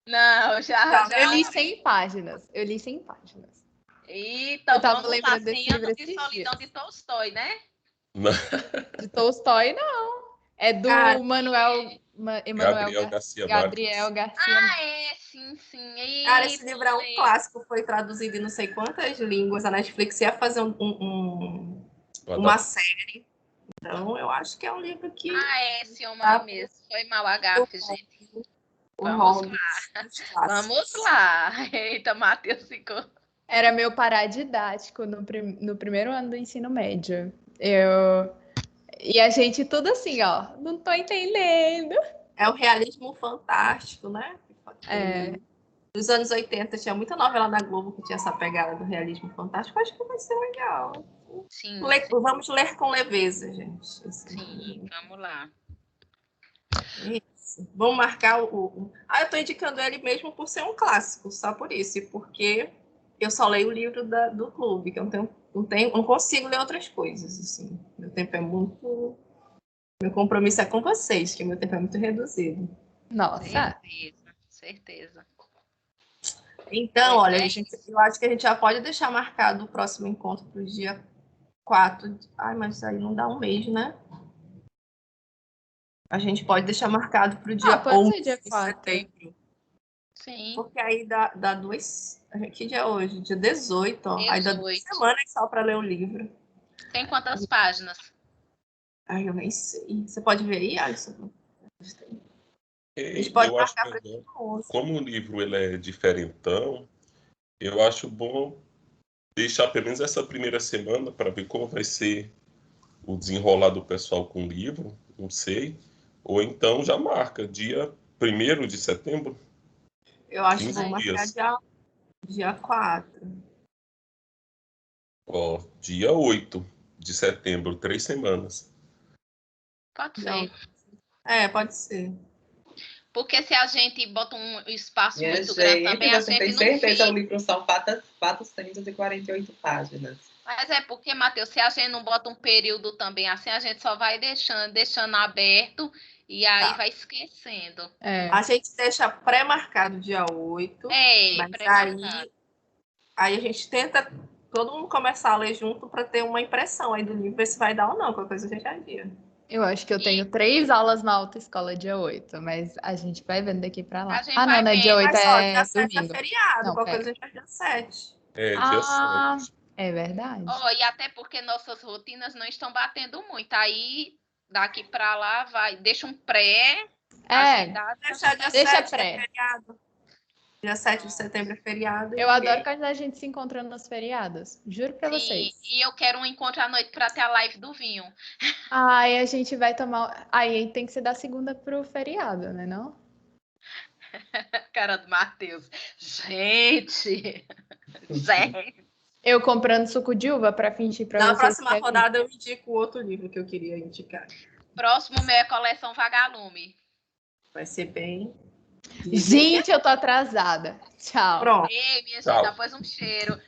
Speaker 3: Não, já.
Speaker 1: Eu li 100 páginas. Eu li 100 páginas.
Speaker 3: Então
Speaker 1: Eu tava
Speaker 3: vamos lá,
Speaker 1: lembrando
Speaker 3: 100
Speaker 1: desse livro
Speaker 3: anos de
Speaker 1: esses
Speaker 3: solidão
Speaker 1: dias.
Speaker 3: de Tolstói, né?
Speaker 1: De Tolstói, não. É do
Speaker 4: Ah,
Speaker 2: Gabriel Garcia
Speaker 1: Gabriel
Speaker 2: Marques.
Speaker 1: Garcia.
Speaker 3: Sim.
Speaker 4: Cara, esse livro é um
Speaker 3: Eita,
Speaker 4: clássico, foi traduzido em não sei quantas línguas. A Netflix ia fazer uma série. Então, eu acho que é um livro que
Speaker 3: esse homem
Speaker 4: tá
Speaker 3: aí mesmo. Foi mal a gafe, gente.
Speaker 4: o
Speaker 3: Vamos
Speaker 4: rol dos clássicos.
Speaker 3: Vamos lá. Eita, Matheus ficou.
Speaker 1: Era meu paradidático no primeiro ano do ensino médio. E a gente tudo assim, ó. Não tô entendendo.
Speaker 4: É o realismo fantástico, né?
Speaker 1: É.
Speaker 4: Nos anos 80 tinha muita novela na Globo que tinha essa pegada do realismo fantástico. Acho que vai ser legal.
Speaker 3: Sim,
Speaker 4: Vamos ler com leveza, gente.
Speaker 3: sim, vamos lá.
Speaker 4: Isso. Vamos marcar eu estou indicando ele mesmo por ser um clássico, só por isso. E porque eu só leio o livro do clube, que eu não consigo ler outras coisas. Assim. Meu tempo é muito. Meu compromisso é com vocês, que meu tempo é muito reduzido.
Speaker 1: Nossa.
Speaker 3: Certeza.
Speaker 4: Então, olha, eu acho que a gente já pode deixar marcado o próximo encontro para o dia 4. Ai, mas aí não dá um mês, né? A gente pode deixar marcado para o dia
Speaker 1: pode
Speaker 4: 11
Speaker 1: ser dia
Speaker 4: de
Speaker 1: 4.
Speaker 4: setembro.
Speaker 3: Sim.
Speaker 4: Porque aí dá 2. Que dia é hoje? Dia 18. Ó. Aí dá 2 semanas só para ler o livro.
Speaker 3: Tem quantas páginas?
Speaker 4: Ai, eu nem sei. Você pode ver aí, Alisson? A gente pode
Speaker 2: Eu acho
Speaker 4: marcar para
Speaker 2: melhor,
Speaker 4: dia 11.
Speaker 2: como o livro ele é diferentão, eu acho bom deixar pelo menos essa primeira semana para ver como vai ser o desenrolar do pessoal com o livro, não sei. Ou então já marca, dia 1º de setembro,
Speaker 4: Eu acho que
Speaker 2: 15
Speaker 4: vou marcar
Speaker 2: dias.
Speaker 4: dia 4.
Speaker 2: Ó, dia 8 de setembro, 3 semanas.
Speaker 3: Pode
Speaker 4: Não.
Speaker 3: ser.
Speaker 4: Pode ser.
Speaker 3: Porque se a gente bota um espaço
Speaker 5: Minha
Speaker 3: muito grande
Speaker 5: gente,
Speaker 3: também, a
Speaker 5: você tem
Speaker 3: gente não
Speaker 5: certeza
Speaker 3: fica.
Speaker 5: o livro são 448 páginas.
Speaker 3: Mas é porque, Matheus, se a gente não bota um período também assim, a gente só vai deixando aberto e aí
Speaker 4: Tá.
Speaker 3: vai esquecendo.
Speaker 4: A gente deixa pré-marcado dia 8, mas
Speaker 3: Pré-marcado.
Speaker 4: aí a gente tenta todo mundo começar a ler junto para ter uma impressão aí do livro, ver se vai dar ou não, qualquer coisa a gente adia.
Speaker 1: Eu acho que eu tenho 3 aulas na autoescola dia 8, mas a gente vai vendo daqui pra lá.
Speaker 3: A gente
Speaker 1: Ah, não,
Speaker 3: vai
Speaker 1: né? Dia
Speaker 3: vendo.
Speaker 1: 8
Speaker 4: Mas só, dia
Speaker 1: é
Speaker 4: 7 é
Speaker 1: domingo.
Speaker 4: feriado,
Speaker 1: Não,
Speaker 4: qualquer
Speaker 1: pera.
Speaker 4: coisa a gente faz dia 7.
Speaker 2: Dia
Speaker 1: Ah,
Speaker 2: 7.
Speaker 1: é verdade.
Speaker 3: E até porque nossas rotinas não estão batendo muito. Aí, daqui para lá, deixa um pré agendado.
Speaker 4: Deixa dia
Speaker 1: Deixa
Speaker 4: 7,
Speaker 1: pré.
Speaker 4: é feriado. Dia 7 de setembro é feriado.
Speaker 1: Eu adoro quando a gente se encontra nos feriados. Juro pra vocês.
Speaker 3: E eu quero um encontro à noite para ter a live do vinho.
Speaker 1: Aí a gente vai tomar. Aí tem que ser da segunda pro feriado, né? Não?
Speaker 3: Cara do Matheus. Gente!
Speaker 1: Eu comprando suco de uva pra fingir pra
Speaker 4: Na
Speaker 1: vocês.
Speaker 4: próxima rodada eu indico outro livro que eu queria indicar.
Speaker 3: Próximo meu é Coleção Vagalume.
Speaker 4: Vai ser bem.
Speaker 1: Gente, eu tô atrasada. Tchau.
Speaker 4: Pronto.
Speaker 3: Ei, minha
Speaker 2: Tchau.
Speaker 3: gente, após um cheiro.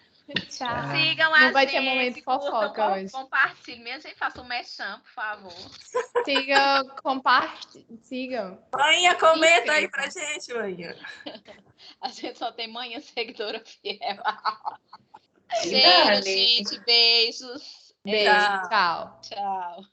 Speaker 1: Tchau.
Speaker 3: Sigam a
Speaker 1: Não vai
Speaker 3: gente.
Speaker 1: ter momento fofoca
Speaker 3: curtam,
Speaker 1: hoje.
Speaker 3: compartilhem. Minha gente, faça um merchan, por favor.
Speaker 1: Sigam, compartilhem. Sigam.
Speaker 4: Manhã, comenta aí pra gente, manhã.
Speaker 3: A gente só tem manhã seguidora fiel.
Speaker 5: E
Speaker 3: Cheiro,
Speaker 5: Dani?
Speaker 3: gente. Beijos.
Speaker 1: Beijo. Tchau.
Speaker 3: Tchau.